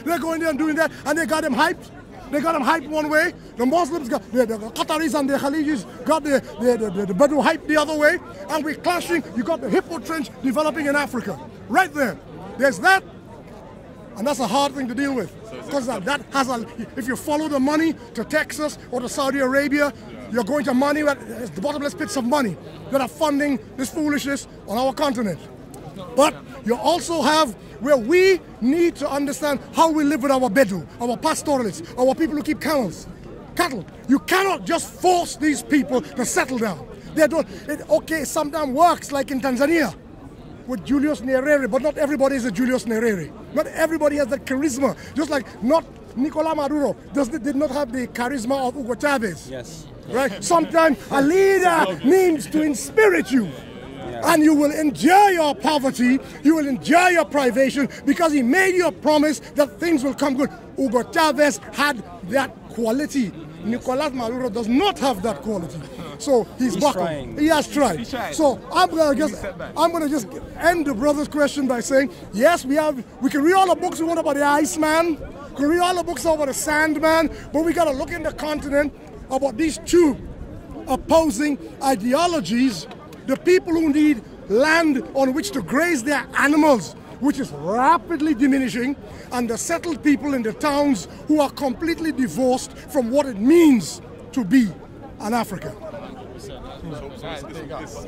They're going there and doing that, and they got them hyped. They got them hyped one way. The Muslims got, the Qataris and the Khalijis got the Bedou hyped the other way. And we're clashing. You got the Hippo Trench developing in Africa. Right there. There's that. And that's a hard thing to deal with. Because if you follow the money to Texas or to Saudi Arabia, you're going to money, it's the bottomless pits of money that are funding this foolishness on our continent. But you also have where we need to understand how we live with our Bedu, our pastoralists, our people who keep cattle. You cannot just force these people to settle down. They don't. Okay, sometimes works like in Tanzania with Julius Nyerere, but not everybody is a Julius Nyerere. Not everybody has that charisma. Just like not Nicolas Maduro did not have the charisma of Hugo Chavez. Yes. Right? Sometimes a leader needs to inspirit you. And you will enjoy your poverty, you will enjoy your privation, because he made you a promise that things will come good. Hugo Chavez had that quality. Nicolas Maduro does not have that quality. So he's buckled. He has tried. So I'm gonna just end the brother's question by saying, yes, we can read all the books we want about the Iceman, we can read all the books about the Sandman, but we gotta look in the continent about these two opposing ideologies. The people who need land on which to graze their animals, which is rapidly diminishing, and the settled people in the towns who are completely divorced from what it means to be an African. So this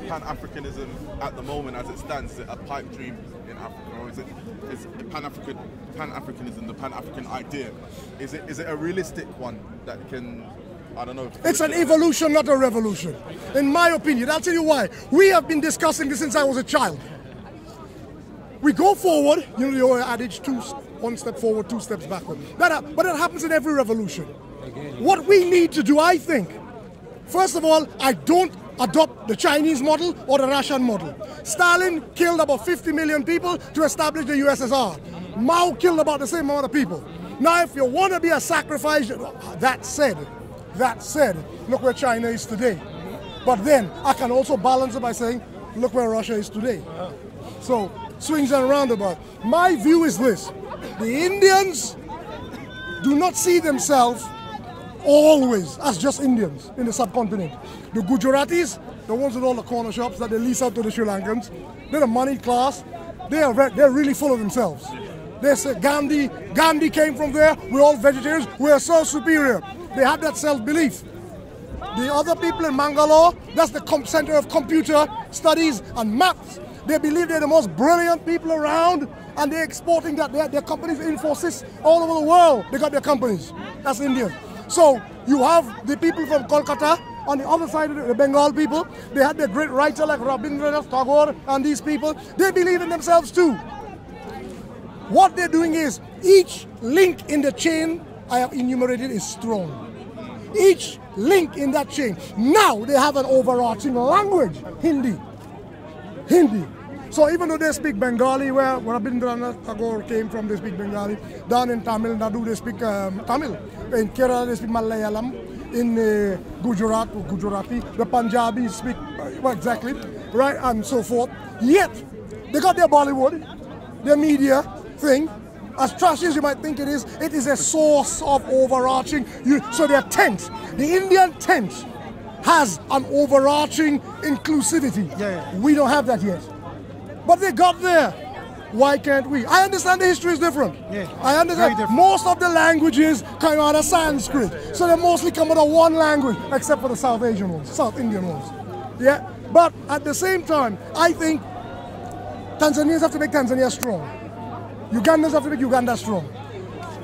Pan-Africanism at the moment, as it stands, is it a pipe dream in Africa, or is Pan-Africanism, the Pan-African idea, is it a realistic one that can? I don't know. It's an evolution, not a revolution. In my opinion, I'll tell you why. We have been discussing this since I was a child. We go forward, you know the old adage, one step forward, two steps backward. But it happens in every revolution. What we need to do, I think, first of all, I don't adopt the Chinese model or the Russian model. Stalin killed about 50 million people to establish the USSR. Mao killed about the same amount of people. Now, if you want to be a sacrifice, that said, look where China is today. But then I can also balance it by saying, look where Russia is today. So, swings and roundabouts. My view is this. The Indians do not see themselves always as just Indians in the subcontinent. The Gujaratis, the ones with all the corner shops that they lease out to the Sri Lankans, they're the money class. They're really full of themselves. They say Gandhi came from there, we're all vegetarians, we're so superior. They have that self-belief. The other people in Mangalore, that's the center of computer studies and maths. They believe they're the most brilliant people around, and they're exporting that. Their companies, Infosys, all over the world, they got their companies. That's India. So you have the people from Kolkata, on the other side of the Bengal people, they had their great writer like Rabindranath Tagore and these people. They believe in themselves too. What they're doing is, each link in the chain I have enumerated is strong. Each link in that chain. Now they have an overarching language, Hindi. So even though they speak Bengali, where Rabindranath Tagore came from, they speak Bengali. Down in Tamil Nadu, they speak Tamil. In Kerala, they speak Malayalam. In Gujarati, the Punjabis speak, well, exactly, right, and so forth. Yet, they got their Bollywood, their media thing. As trashy as you might think it is a source of overarching. So their tent, the Indian tent, has an overarching inclusivity. We don't have that yet. But they got there. Why can't we? I understand the history is different. I understand most of the languages come out of Sanskrit. So they mostly come out of one language, except for the South Asian ones, South Indian ones. Yeah. But at the same time, I think Tanzanians have to make Tanzania strong. Ugandans have to make Uganda strong.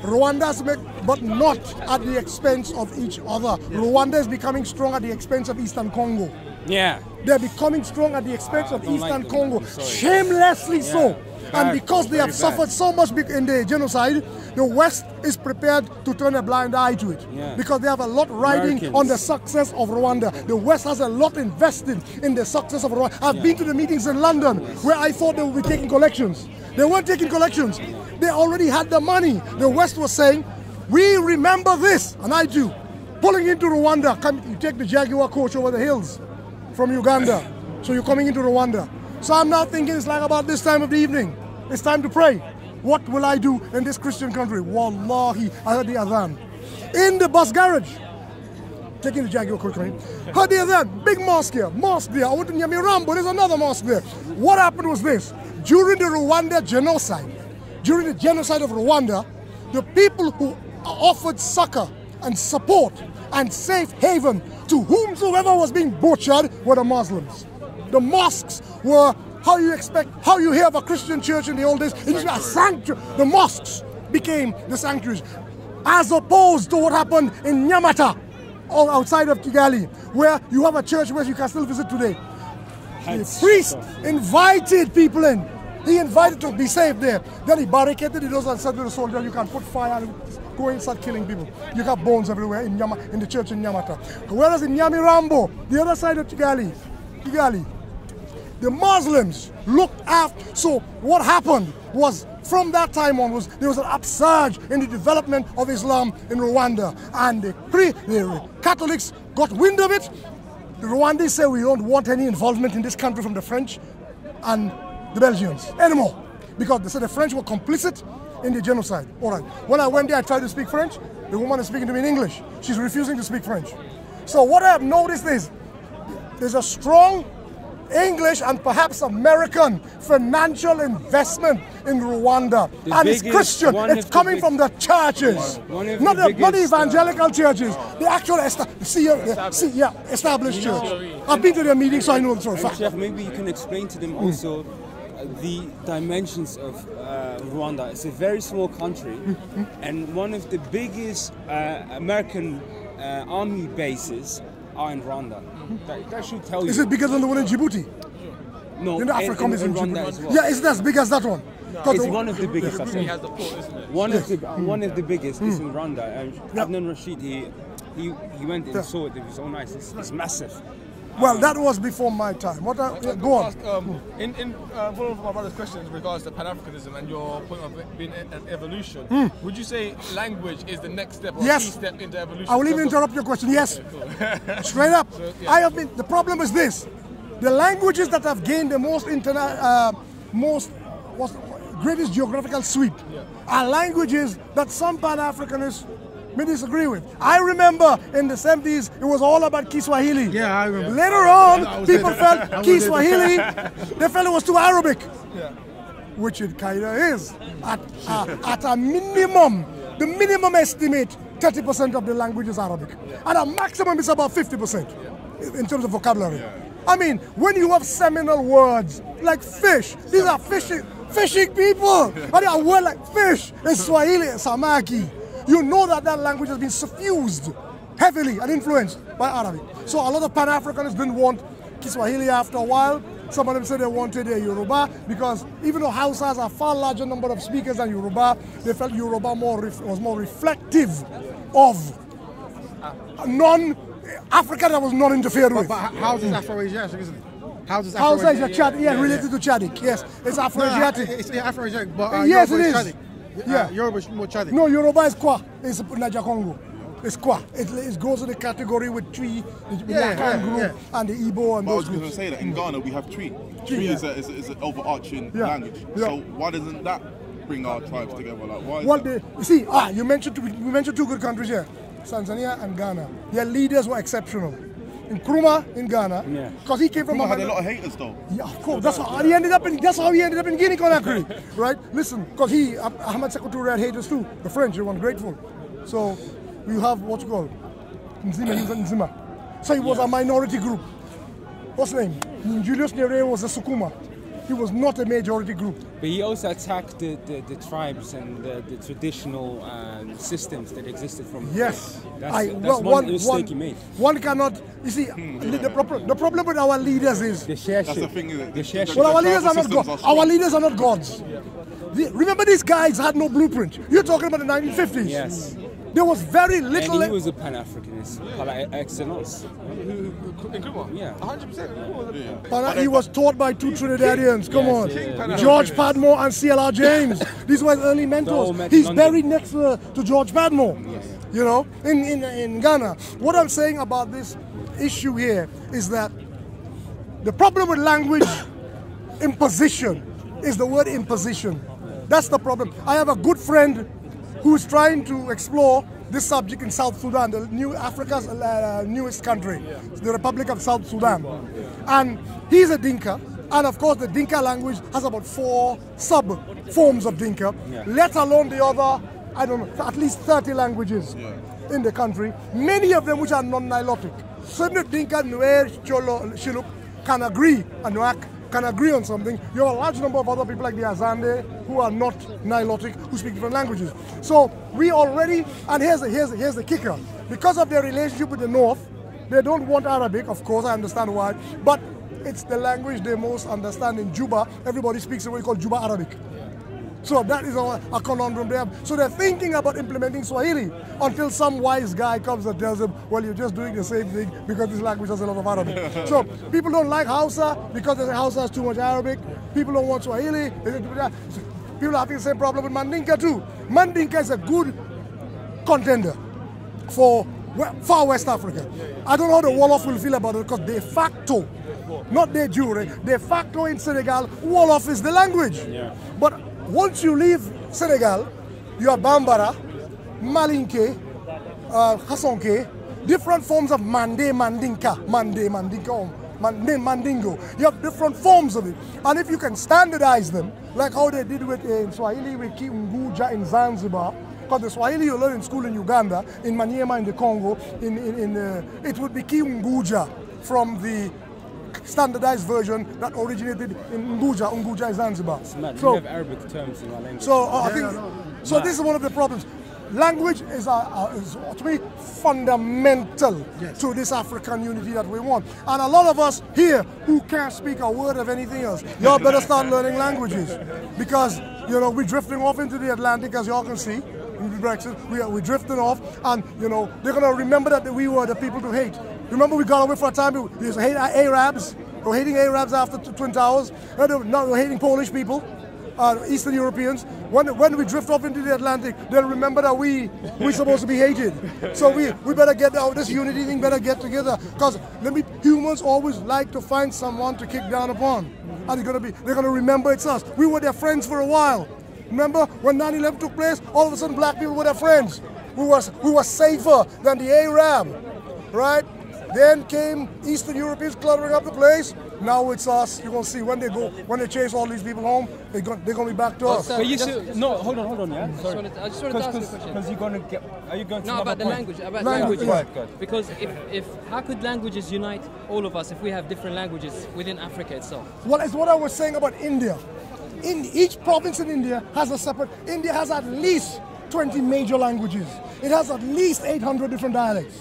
Rwanda has to make, but not at the expense of each other. Rwanda is becoming strong at the expense of Eastern Congo. Yeah. They're becoming strong at the expense of Eastern Congo. Shamelessly so. And because they have suffered so much in the genocide, the West is prepared to turn a blind eye to it. Because they have a lot riding on the success of Rwanda. The West has a lot invested in the success of Rwanda. I've been to the meetings in London where I thought they would be taking collections. They weren't taking collections. They already had the money. The West was saying, we remember this, and I do. Pulling into Rwanda, you take the Jaguar coach over the hills from Uganda. So you're coming into Rwanda. So I'm now thinking it's like about this time of the evening. It's time to pray. What will I do in this Christian country? Wallahi, I heard the adhan. In the bus garage, taking the Jaguar coach coming. Heard the adhan, big mosque here, mosque there. I went to Nyamirambo, there's another mosque there. What happened was this. During the Rwanda genocide, during the genocide of Rwanda, the people who offered succor and support and safe haven to whomsoever was being butchered were the Muslims. The mosques were how you hear of a Christian church in the old days. It used to be a sanctuary. The mosques became the sanctuaries, as opposed to what happened in Nyamata, or outside of Kigali, where you have a church where you can still visit today. The priest invited people in. He invited to be safe there. Then he barricaded the doors and said to the soldier, you can put fire and go and start killing people. You got bones everywhere in the church in Nyamata. Whereas in Nyamirambo, the other side of Kigali, the Muslims looked after. So what happened was, from that time onwards, there was an upsurge in the development of Islam in Rwanda. And the Catholics got wind of it. The Rwandans say we don't want any involvement in this country from the French and the Belgians anymore, because they said the French were complicit in the genocide. All right. When I went there, I tried to speak French. The woman is speaking to me in English. She's refusing to speak French. So what I have noticed is there's a strong English and perhaps American financial investment in Rwanda. And it's Christian. It's coming from the churches. Not the evangelical churches. The actual established church. I've been to their meetings, so I know the sort of fact. Chef, maybe you can explain to them also the dimensions of Rwanda. It's a very small country, and one of the biggest American army bases are in Rwanda. That should tell you. Is it bigger than the one in Djibouti? No, in Africa is in Rwanda as well. Yeah, is it as big as that one? No, it's one of the biggest. I think. One of the biggest is in Rwanda. Adnan Rashid, he went and saw it. It was so nice. It's massive. Well, that was before my time. Go on. In one of my brother's questions in regards to Pan-Africanism and your point of being an evolution, would you say language is the next step or key step into evolution? I will even interrupt your question. Yes. Okay, cool. Straight up. So, yeah. The problem is this. The languages that have gained the greatest geographical sweep are languages that some Pan-Africanists may disagree with. I remember in the 70s, it was all about Kiswahili. Yeah, I remember. Later on, people felt Kiswahili, they felt it was too Arabic, which it kind of is. At a minimum, the minimum estimate, 30% of the language is Arabic. At a maximum, it's about 50% in terms of vocabulary. I mean, when you have seminal words like fish, these are fishing people. And a word like fish in Swahili, samaki. You know that language has been suffused heavily and influenced by Arabic. So a lot of Pan-Africanists didn't want Kiswahili after a while. Some of them said they wanted Yoruba, because even though Hausa has a far larger number of speakers than Yoruba, they felt Yoruba was more reflective of Africa that was not interfered with. But Hausa is Afro-Asiatic, isn't it? Hausa is related to Chadic. Yes, it's Afro-Asiatic. It's Afro-Asiatic, but yes, it is. Chadic. Yeah, Yoruba is more Chadic. No, Yoruba is Kwa. It's Niger Congo. It's Kwa. It goes in the category with Tree, the Yakan group, and the Igbo and those groups. I was going to say that in Ghana we have Tree. Tree is an overarching language. So why doesn't that bring our tribes together? Like, why? You mentioned two good countries here, Tanzania and Ghana. Their leaders were exceptional. In Nkrumah in Ghana, because he came from Nkrumah had a lot of haters though. Yeah, of course. That's how he ended up in Guinea Conakry, right? Listen, because Ahmed Sekou Touré had haters too. The French, they weren't grateful. So you have what you call Nzima. So he was a minority group. What's his name? Julius Nyerere was a Sukuma. he was not a majority group. But he also attacked the tribes and the traditional systems that existed from. Yes, that's one mistake he made. One cannot. You see, the problem with our leaders is the share That's the ship. thing, isn't it? The share ship. well, our leaders are not gods. Our leaders are not gods. Remember, these guys had no blueprint. You're talking about the 1950s. Yes. There was very little. And he was a Pan-Africanist par excellence. In Cuba? Yeah. 100%. He was taught by two Trinidadians. Come on, yeah. George Padmore and C.L.R. James. These were his early mentors. He's buried next to George Padmore. Yes. You know, in Ghana. What I'm saying about this issue here is that the problem with language imposition is the word imposition. That's the problem. I have a good friend who is trying to explore this subject in South Sudan, the new Africa's newest country, the Republic of South Sudan. And he's a Dinka, and of course the Dinka language has about 4 sub-forms of Dinka, let alone the other, I don't know, at least 30 languages in the country, many of them which are non-Nilotic. So if the Dinka, Nuer, Cholo, Shiluk can agree, Anuak can agree on something, you have a large number of other people like the Azande who are not Nilotic, who speak different languages. So we already, and here's the kicker, because of their relationship with the North, they don't want Arabic, of course, I understand why, but it's the language they most understand in Juba. Everybody speaks a way called Juba Arabic. So that is a conundrum they have. So they're thinking about implementing Swahili until some wise guy comes and tells them, well, you're just doing the same thing because this language has a lot of Arabic. So people don't like Hausa because they say Hausa has too much Arabic. People don't want Swahili. People are having the same problem with Mandinka too. Mandinka is a good contender for far West Africa. I don't know how the Wolof will feel about it because de facto, not de jure, de facto in Senegal, Wolof is the language. But once you leave Senegal, you have Bambara, Malinke, Hassonke, different forms of Mande, Mandinka, Mandingo. You have different forms of it. And if you can standardize them, like how they did with Swahili with Kiunguja in Zanzibar, because the Swahili you learn in school in Uganda, in Maniema in the Congo, it would be Kiunguja from the standardized version that originated in Unguja is Zanzibar. So you have Arabic terms in our language. So I think this is one of the problems. Language is to me fundamental to this African unity that we want. And a lot of us here who can't speak a word of anything else, y'all better start learning languages, because we're drifting off into the Atlantic, as y'all can see. Brexit, we're drifting off, and they're gonna remember that we were the people to hate. Remember, we got away for a time. We used to hate Arabs. We were hating Arabs after Twin Towers. Now we're hating Polish people, Eastern Europeans. When we drift off into the Atlantic, they'll remember that we're supposed to be hated. So we better get out. This unity thing better get together, because humans always like to find someone to kick down upon, and they're gonna remember it's us. We were their friends for a while. Remember when 9/11 took place? All of a sudden, black people were their friends. We were safer than the Arab, right? Then came Eastern Europeans cluttering up the place. Now it's us. You're gonna see when they chase all these people home, they're gonna be back to us. But hold on, yeah. I just wanted to ask you a question. Because you're going to get. Are you going to? No, about the language. About language. Because if how could languages unite all of us if we have different languages within Africa itself? Well, it's what I was saying about India. In each province in India has a separate. India has at least 20 major languages. It has at least 800 different dialects.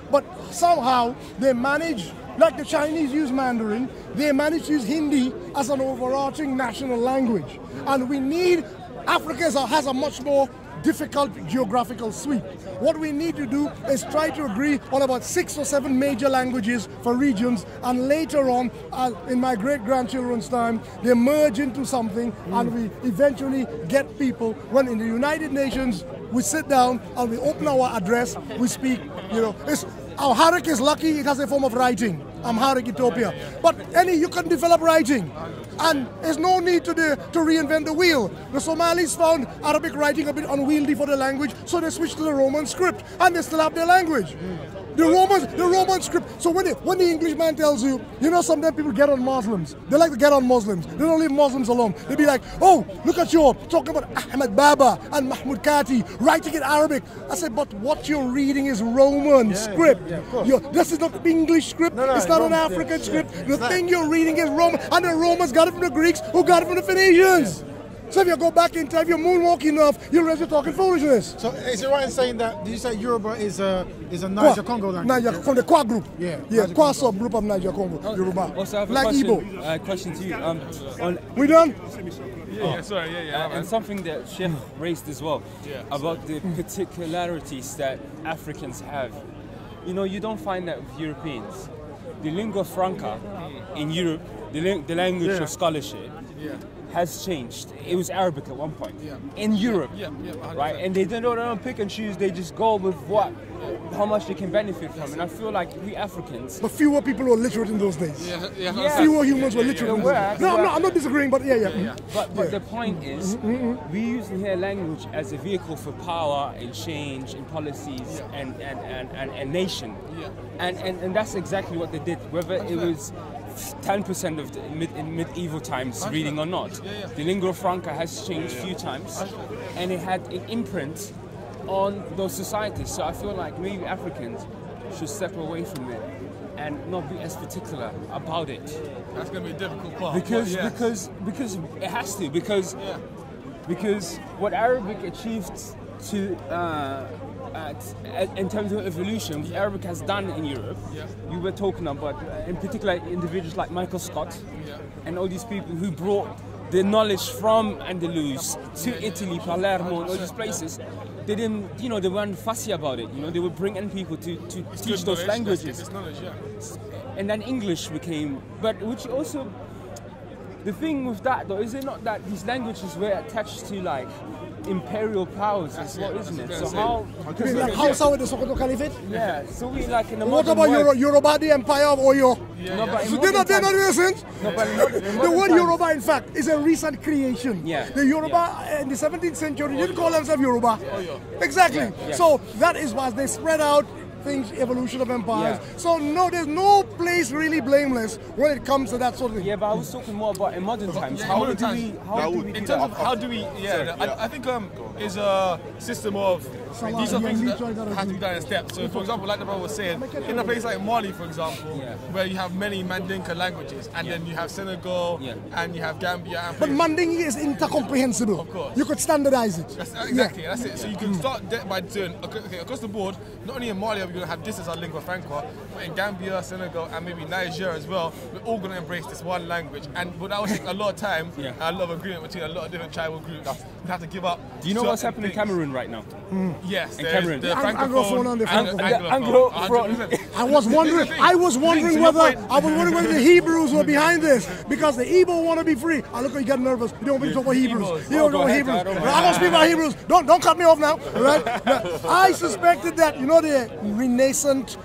But somehow they manage, like the Chinese use Mandarin, they manage to use Hindi as an overarching national language. And we need, Africa has a much more difficult geographical sweep. What we need to do is try to agree on about 6 or 7 major languages for regions, and later on, in my great-grandchildren's time, they merge into something, and we eventually get people, when in the United Nations, we sit down and we open our address, we speak, Amharic is lucky, it has a form of writing, Amharic Ethiopia. But you can develop writing. And there's no need to reinvent the wheel. The Somalis found Arabic writing a bit unwieldy for the language, so they switched to the Roman script, and they still have their language. The Roman script. So when the Englishman tells you, sometimes people get on Muslims. They like to get on Muslims. They don't leave Muslims alone. They be like, oh, look at you talking about Ahmed Baba and Mahmoud Kati writing in Arabic. I said, but what you're reading is Roman script. This is not English script. It's not an African script. The thing you're reading is Roman, and the Romans got it from the Greeks, who got it from the Phoenicians. So if you go back in time, you're moonwalking enough, you'll realize you're talking foolishness. So is it right in saying that, did you say Yoruba is a Niger-Congo language? Niger, from the Kwa group. Yeah. Kwa subgroup of Niger-Congo, Yoruba. Also, I have a like question, question to you. We done? And something that Sheikh raised as well, about the particularities that Africans have. You don't find that with Europeans. The lingua franca in Europe, the language of scholarship, has changed. It was Arabic at one point in Europe, right? And they don't pick and choose. They just go with how much they can benefit from. And I feel like we Africans. But fewer people were literate in those days. Fewer humans were literate. In those days. No, I'm not disagreeing, but But the point is, we usually hear language as a vehicle for power and change and policies and nation. And that's exactly what they did. Whether it was 10% of the medieval times reading or not. The lingua franca has changed a few times, and it had an imprint on those societies. So I feel like maybe Africans should step away from it and not be as particular about it. That's going to be a difficult part. Because it has to. Because what Arabic achieved to in terms of evolution, what Arabic has done in Europe, we were talking about, in particular, individuals like Michael Scott and all these people who brought the knowledge from Andalus to Italy, Palermo, and all these places. They didn't, they weren't fussy about it. They would bring in people to teach those languages. And then English became, but which also, the thing with that though, is it not that these languages were attached to like imperial powers as well, isn't it? So how? Like Hausa with the Sokoto Caliphate? Yeah. So we like in the what about Yoruba, the Empire of Oyo? So they're not innocent. The word Yoruba, in fact, is a recent creation. The Yoruba in the 17th century didn't call themselves Yoruba. Exactly. So that is why they spread out things, evolution of empires. So no, there's no place really blameless when it comes to that sort of thing. Yeah, but I was talking more about in modern times. How do we in terms of how do we? I think is a system of these are things that have to be done in steps. So, for example, like the brother was saying, in a place like Mali, for example, where you have many Mandinka languages, and then you have Senegal, and you have Gambia. And but Mandinka is incomprehensible. Of course. You could standardize it. Exactly, that's it. So you can start by doing, across the board, not only in Mali are we going to have this as our lingua franca, but in Gambia, Senegal, and maybe Niger as well, we're all going to embrace this one language. But that will take a lot of time, and a lot of agreement between a lot of different tribal groups. We have to give up. Do you know what's happening in Cameroon right now? Yes, in Cameroon. The Anglophone and the Anglophone. I was wondering whether the Hebrews were behind this, because the Igbo want to be free. I look, you get nervous. You don't want me to talk about Hebrews. You don't know Hebrews. I don't speak about Hebrews. Don't cut me off now. Right? I suspected that the renascent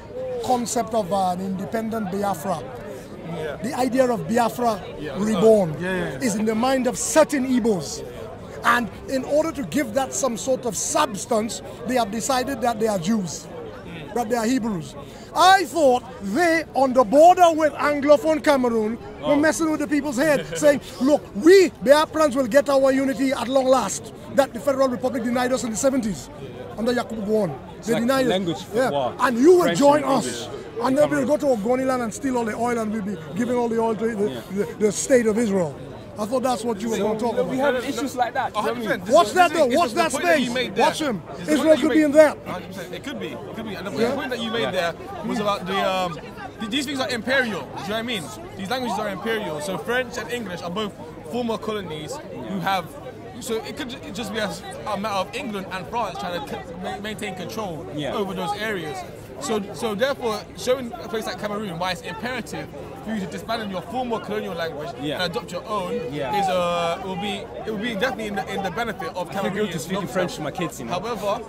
concept of an independent Biafra. The idea of Biafra reborn is in the mind of certain Igbos. And in order to give that some sort of substance, they have decided that they are Jews, that they are Hebrews. I thought they, on the border with Anglophone Cameroon, were messing with the people's head, saying, look, we, Diasporans, will get our unity at long last. That the Federal Republic denied us in the 70s, under Yakubu Gowon. They denied language it. And you will join us. And then we'll go to Ogoniland and steal all the oil, and we'll be giving all the oil to the state of Israel. I thought that's what you were going to talk about. We have issues like that. Watch that though. Watch that space. Watch him. Israel could be in that. 100%. It could be. And the point that you made there was about these things are imperial. Do you know what I mean? These languages are imperial. So French and English are both former colonies who have. So it could just be a matter of England and France trying to maintain control over those areas. So therefore, showing a place like Cameroon why it's imperative for you to disband your former colonial language and adopt your own will be definitely in the benefit of Cameroon. I think to speaking French to my kids. However,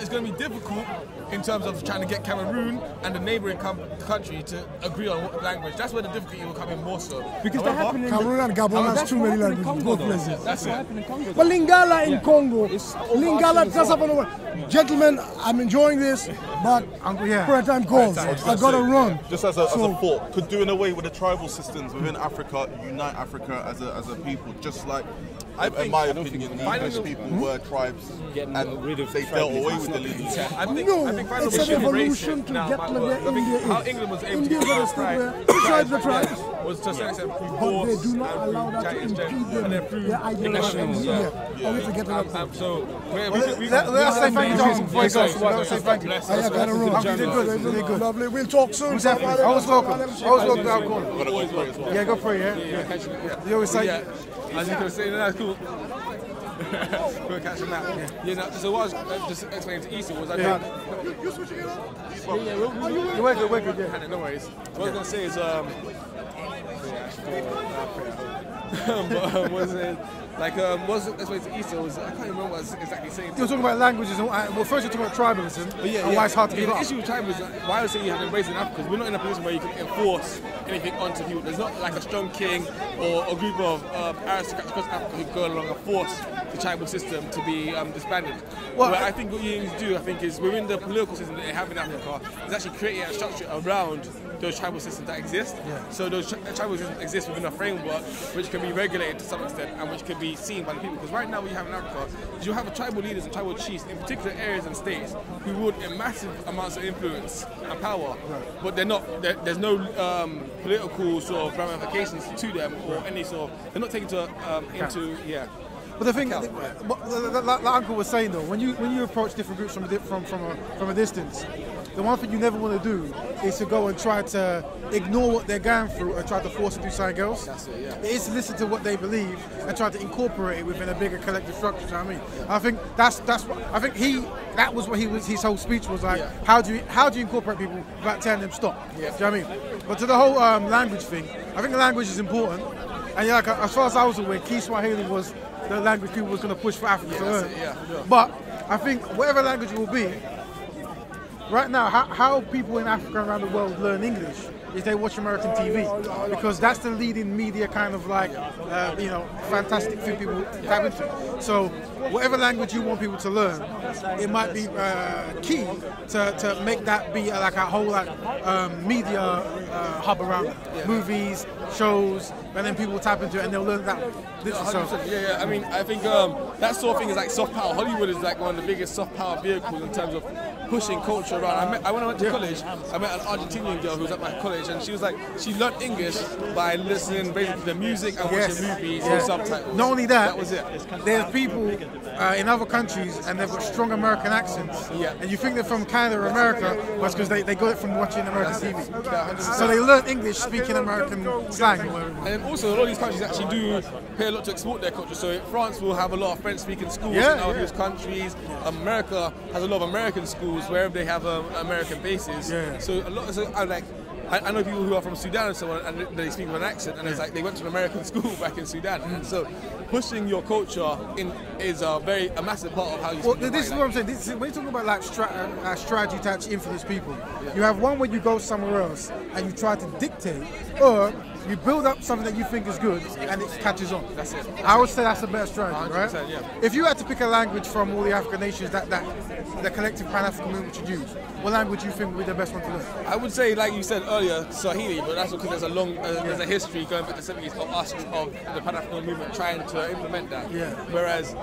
it's going to be difficult in terms of trying to get Cameroon and the neighbouring country to agree on what language. That's where the difficulty will come in more so. Because that happened in Cameroon and Gabon has too many languages, both places. That's what happened in Congo. But Lingala in Congo, Lingala does happen over. Gentlemen, I'm enjoying this. but prayer time calls. I gotta run. Just as a thought, could doing away with the tribal systems within Africa unite Africa as a people? Just like, in my opinion, the English people were tribes, and they dealt away with the leaders. I think it's an evolution to get to where India is. How England was able to India get was the tribes. Was to a certain extent through But force, they do not allow that to impede them. Their ideology. Only to get to that. So let's say thank you, Johnson, before he goes. Let's say thank you. I gotta run. You did good. You did good. Lovely. We'll talk soon. Who's happy? I was welcome. I was welcome to our corner. Yeah, go pray, yeah? You always say... Yeah, as you can see, that's cool. We're catching that. Yeah, no, so what I was just explaining to Issa was You switching it up? We're good, yeah. No worries. What I was going to say is, what was explaining to Issa was, I can't remember what I was exactly saying. You were talking about languages, well first you're talking about tribalism, and why it's hard to give up. The issue with tribalism is why I was saying you have embraced in Africa, because we're not in a position where you can enforce anything onto people. There's not like a strong king or a group of aristocrats across Africa who go along and force the tribal system to be disbanded. Well, I think what you need to do, is within the political system that they have in Africa, is actually creating a structure around those tribal systems that exist. So those tribal systems exist within a framework which can be regulated to some extent and which can be seen by the people. Because right now what you have in Africa is you have tribal leaders and tribal chiefs in particular areas and states who would in massive amounts of influence and power, but they're not. There's no political sort of ramifications to them or any sort of. They're not taken into. But the thing, like Uncle was saying though, when you approach different groups from a distance, the one thing you never want to do is to go and try to ignore what they're going through and try to force them to do something else. That's it, yeah. It is to listen to what they believe and try to incorporate it within a bigger collective structure. You know what I mean? I think that's what I think that was what his whole speech was like. How do you incorporate people without telling them stop? Do you know what I mean? But to the whole language thing, I think the language is important. And like as far as I was aware, Kiswahili was the language people was going to push for Africa to learn. But I think whatever language it will be, right now, how people in Africa around the world learn English is they watch American TV, because that's the leading media kind of like, fantastic thing people tap into. So whatever language you want people to learn, it might be key to make that be like a whole media hub around it. Movies, shows, and then people tap into it and they'll learn that. I mean, I think that sort of thing is like soft power. Hollywood is like one of the biggest soft power vehicles in terms of pushing culture around. When I went to college, I met an Argentinian girl who was at my college, and she was like, she learned English by listening basically to the music and watching movies with subtitles. Not only that was it. There's people in other countries and they've got strong American accents, and you think they're from Canada or America, but it's because they got it from watching American TV. So they learn English speaking American slang. And also, a lot of these countries actually do pay a lot to export their culture. So France will have a lot of French-speaking schools in all those countries. America has a lot of American schools wherever they have American bases. So a lot. I know people who are from Sudan and so on, and they speak with an accent, and it's like they went to an American school back in Sudan. And so pushing your culture is a massive part of how you speak. Well, this is what I'm saying. When you're talking about like strategy to actually influence people, you have one where you go somewhere else and you try to dictate, or you build up something that you think is good and it catches on. That's it. I would say that's a better strategy, right? Yeah. If you had to pick a language from all the African nations that the collective Pan-African movement should use, what language do you think would be the best one to learn? I would say, like you said earlier, Swahili, but that's because there's a long, there's a history going back to the 70s of the Pan-African movement trying to implement that. Whereas,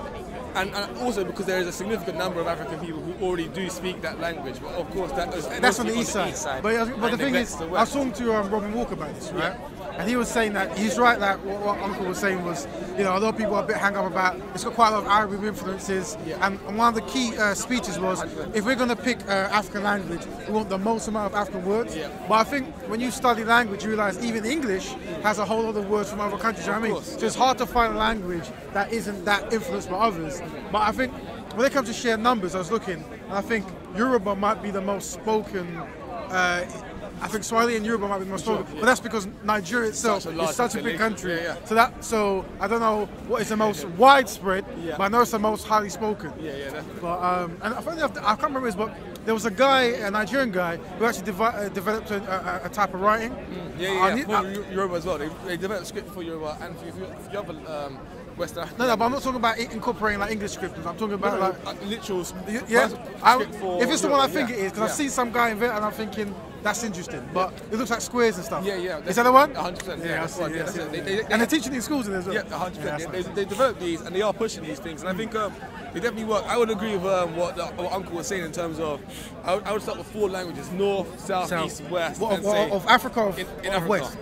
and also because there is a significant number of African people who already do speak that language. But of course, that's on the east side. But the thing is, I was talking to Robin Walker about this, right? And he was saying that he's right that what Uncle was saying was, a lot of people are a bit hung up about it's got quite a lot of Arab influences. And one of the key speeches was, if we're going to pick African language, we want the most amount of African words. But I think when you study language, you realise even English has a whole lot of words from other countries. You know what I mean? So it's hard to find a language that isn't that influenced by others. But I think when it comes to sheer numbers, I was looking, and I think Yoruba might be the most spoken. I think Swahili and Yoruba might be the most spoken, but that's because Nigeria itself is such a big country. So I don't know what is the most widespread, but I know it's the most highly spoken. But and I can't remember this, but there was a Nigerian guy, who actually developed a type of writing. For Yoruba as well. They developed a script for Yoruba and for other West Africa. No, but I'm not talking about incorporating like English scriptures. I'm talking about like literal. Yeah, if it's the one I think yeah, it is, because I've seen some guy in it and I'm thinking that's interesting, but it looks like squares and stuff. Yeah. Is that the one? 100%. Yeah, that's one. yeah, And they're teaching it in schools as well. Yeah, 100%. They develop these and they are pushing these things, and I think they definitely work. I would agree with what Uncle was saying in terms of I would start with 4 languages: North, South, East, West. Of Africa or in of Africa. West?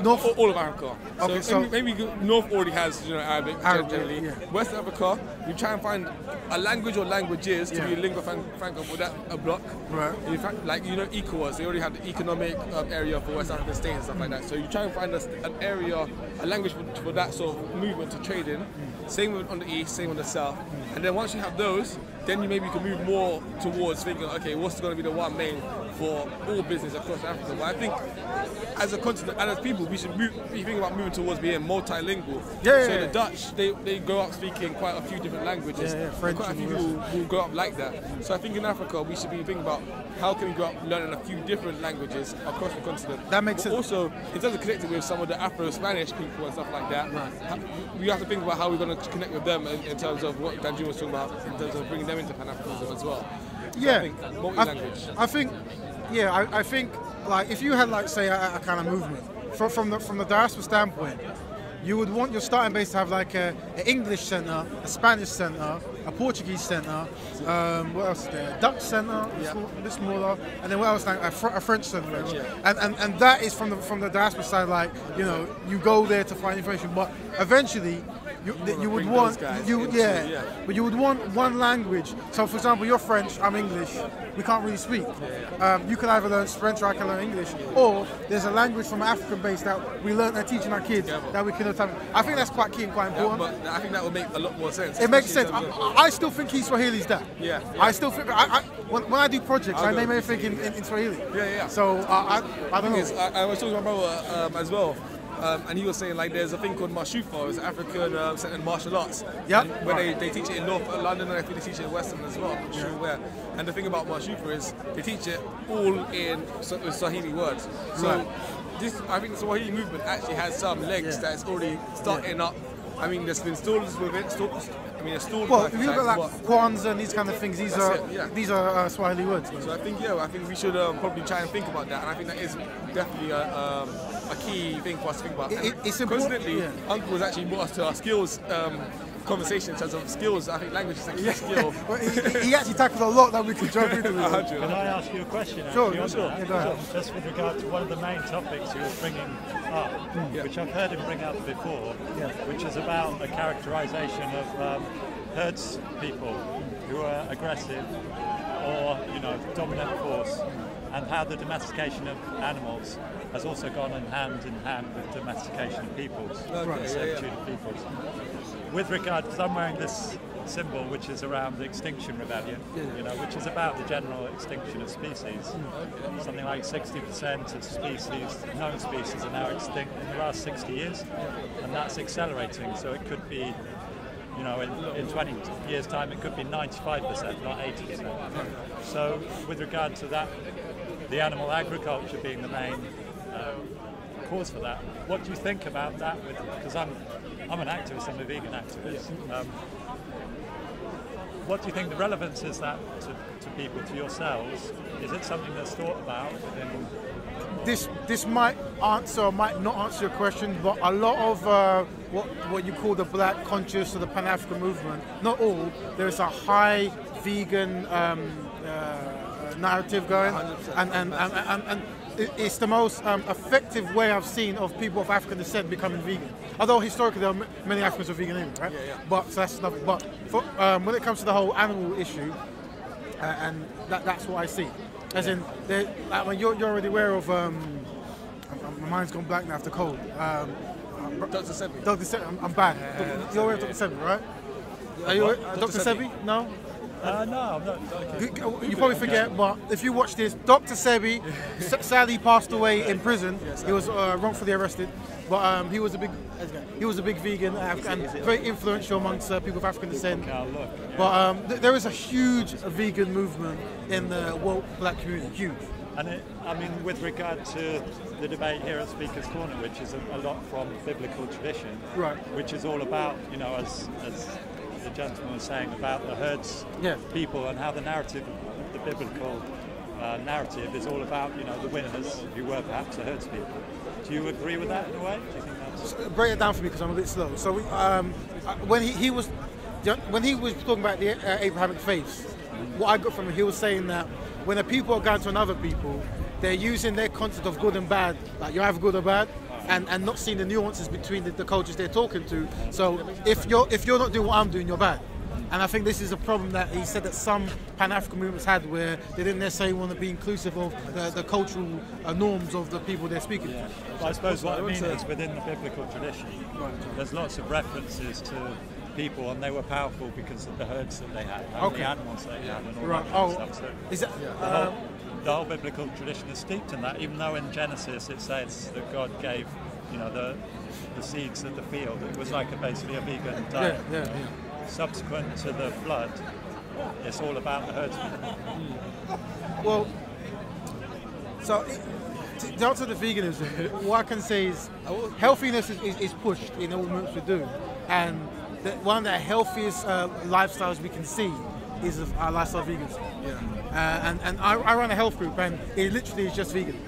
North, all of Africa. Okay, so maybe North already has Arabic generally. Yeah. West Africa, we try and find a language or languages to be a lingua franca for that block. Right. In fact, like ECOWAS, they already have the economic area for West African states and stuff like that. So you try and find an area, a language for that sort of movement to trade in. Same on the East, same on the South. And then once you have those, then you maybe can move more towards thinking, okay, what's going to be the one main for all business across Africa? But I think as a continent and as people, we should be thinking about moving towards being multilingual. So the Dutch, they grow up speaking quite a few different languages. French, quite a few people will grow up like that. So I think in Africa, we should be thinking about how can we grow up learning a few different languages across the continent. That makes sense. Also, in terms of connecting with some of the Afro-Spanish people and stuff like that, we have to think about how we're going to connect with them in terms of what Danjuma was talking about, in terms of bringing them into Pan-Africanism as well. So Yeah, I think multi-language. I think like if you had like say a kind of movement from the diaspora standpoint, you would want your starting base to have like an English centre, a Spanish centre, a Portuguese centre, what else is there? A Dutch centre, a bit smaller, and then what else? Like a French centre, and that is from the diaspora side. Like you go there to find information, but eventually. You would want but you would want one language. So for example, you're French, I'm English. We can't really speak. You can either learn French or I can learn English, or there's a language from African base that we learn and teaching our kids that we can understand. I think that's quite key and quite important. But I think that would make a lot more sense. It makes sense. I still think Swahili's that. I still think when I do projects, I name everything in Swahili. So I don't know. I was talking to my brother as well. And he was saying like there's a thing called Mashufa, it's African Centre in Martial Arts. Where they teach it in North London and I think they teach it in Western as well. And the thing about Mashufa is they teach it all in Swahili words. So I think the Swahili movement actually has some legs that's already starting up. I mean, there's been stalls with it. Well, if you look at like Kwanzaa and these kind of things, these are Swahili words. So I think we should probably try and think about that, and I think that is definitely a key thing for us to think about. It's important. Coincidentally, Uncle was actually brought us to our skills conversation in terms of skills. I think language is actually a skill. Well, he actually tackles a lot that we could jump into. Can I ask you a question? Sure. Just with regard to one of the main topics you were bringing up, which I've heard him bring up before, which is about a characterization of herds people who are aggressive or dominant force, and how the domestication of animals has also gone in hand with domestication of peoples, servitude of peoples. With regard, because I'm wearing this symbol which is around the Extinction Rebellion, which is about the general extinction of species. Something like 60% of species, known species, are now extinct in the last 60 years, and that's accelerating. So it could be, in 20 years' time, it could be 95%, not 80%. So with regard to that, the animal agriculture being the main cause for that, what do you think about that? Because I'm an activist, I'm a vegan activist. What do you think the relevance is that to people, to yourselves? Is it something that's thought about within? This might answer or might not answer your question, but a lot of what you call the black conscious or the Pan-African movement, not all, there's a high vegan narrative going, and it's the most effective way I've seen of people of African descent becoming vegan. Although historically there are many Africans who are vegan anyway, right? But so that's enough. But when it comes to the whole animal issue, and that's what I see. As in, you're already aware of. My mind's gone blank now after cold. Dr. Sebi. Dr. Sebi, I'm bad. You're aware of Dr. Sebi, right? Are you Dr. Sebi? No. No, I'm not. You probably forget, but if you watch this, Dr. Sebi sadly passed away in prison. He was wrongfully arrested, but he was a big vegan and very influential amongst people of African descent. But there is a huge vegan movement in the woke black community, huge. And I mean, with regard to the debate here at Speaker's Corner, which is a lot from biblical tradition, right, which is all about, you know, as the gentleman was saying, about the herds people, and how the narrative, the biblical narrative is all about, you know, the winners who were perhaps the herds people. Do you agree with that in a way? Do you think that's... Break it down for me, because I'm a bit slow. So when he was talking about the Abrahamic faith, what I got from him, he was saying that when a people are going to another people, they're using their concept of good and bad, like you're either good or bad, and not seeing the nuances between the cultures they're talking to. So if you're not doing what I'm doing, you're bad. And I think this is a problem that he said that some Pan-African movements had, where they didn't necessarily want to be inclusive of the cultural norms of the people they're speaking to. But I suppose what I mean is, within the biblical tradition, there's lots of references to people, and they were powerful because of the herds that they had, and the animals they had, and all that kind of stuff. So is that, the whole biblical tradition is steeped in that, even though in Genesis it says that God gave, you know, the seeds of the field. It was like basically a vegan diet. Subsequent to the flood, it's all about the herdsmen. Well, so to answer the veganism, what I can say is healthiness is pushed in all movements we do, and one of the healthiest lifestyles we can see is our lifestyle veganism. And I run a health group, and it literally is just vegan.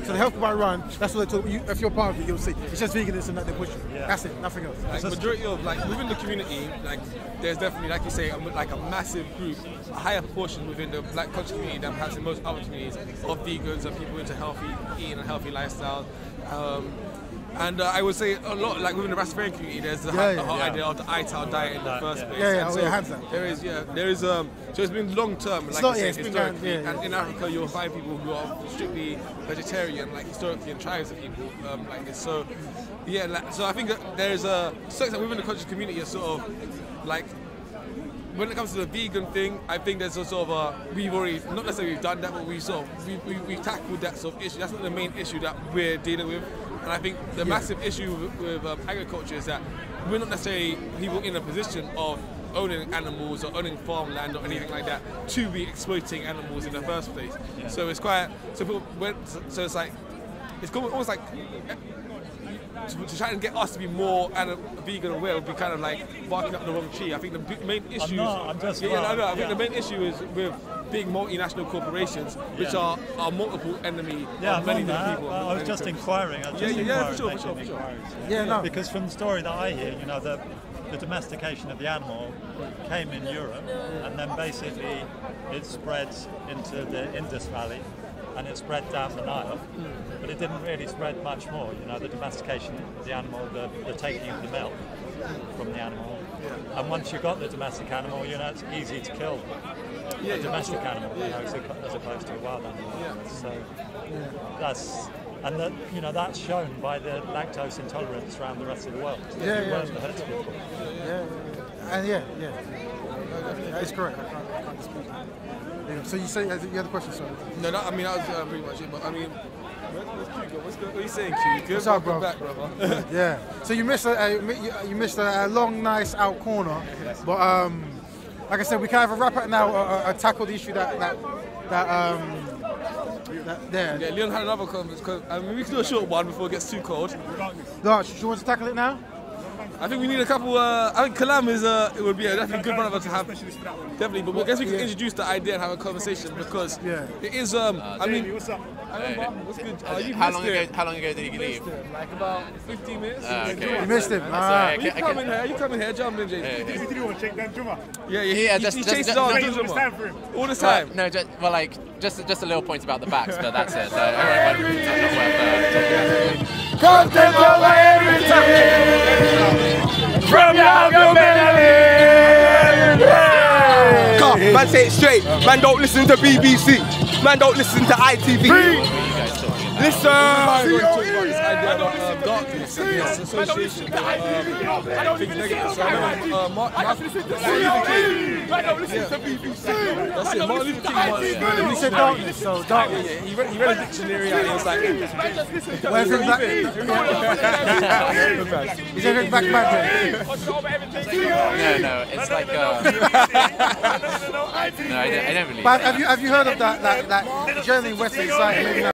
So the health group I run, that's what they talk. If you're part of it, you'll see it's just veganism that they're pushing. That's it, nothing else. Like majority of, like, within the community, like there's definitely, like you say, like a massive group, a higher proportion within the black culture community than perhaps in most other communities of vegans and people into healthy eating and healthy lifestyle. And I would say a lot, like within the Rastafarian community, there's the whole idea of the ITAL diet in the first place. There is, so it's been long term, like I said, historically. And in Africa, you'll find people who are strictly vegetarian, like historically, and tribes of people like this. So, so I think that there's a certain within the conscious community, are sort of like, when it comes to the vegan thing, I think there's a sort of we've already, not necessarily we've done that, but we've tackled that sort of issue. That's not the main issue that we're dealing with. And I think the massive issue with agriculture is that we're not necessarily people in a position of owning animals or owning farmland or anything like that to be exploiting animals in the first place. So it's quite, so it's like, it's almost like, to try and get us to be more vegan aware would be kind of like barking up the wrong tree. I think the main issue I think the main issue is with big multinational corporations, which are multiple enemy of many different people. I was just inquiring. For sure. Because from the story that I hear, you know, the domestication of the animal came in Europe, and then basically it spreads into the Indus Valley, and it spread down the Nile, but it didn't really spread much more. You know, the domestication of the animal, the taking of the milk from the animal, and once you got the domestic animal, you know, it's easy to kill a domestic animal, you know, as opposed to a wild animal. So that's, and that, you know, that's shown by the lactose intolerance around the rest of the world. It's correct. I can't dispute that. So you say you had a question, sorry? No, I mean, that was pretty much it. But I mean, what are you saying, Q? What's up, bro? Back, brother. Yeah. So you missed a long, nice out corner, but like I said, we can either wrap it now or tackle the issue that there. Yeah, Leon had another comment. I mean, we can do a short one before it gets too cold. No, she wants to tackle it now. I think we need a couple. I think Kalam is it would be definitely a good one of us to have. Definitely, but I guess we can introduce the idea and have a conversation because it is. I mean, what's up? What's good? How long ago did he leave? Like about 15 minutes. Okay. You missed him. You come in here, jump in, James. Did you want to check Danjuma? Yeah. He chases down Danjuma all the time. No, just a little point about the backs, but that's it. So everyone, not worth Content over everything from your melody. Man, say it straight. Man, don't listen to BBC. Man, don't listen to ITV. Listen. idea about darkness and its association with things negative. So I remember Martin Luther King. That's it. Martin Luther King. He said darkness, so darkness. Yeah, he read a dictionary and he was like, where's his back? Is everything back? No, it's like no, I don't believe. But have you heard of that journey in Wesley? It's like maybe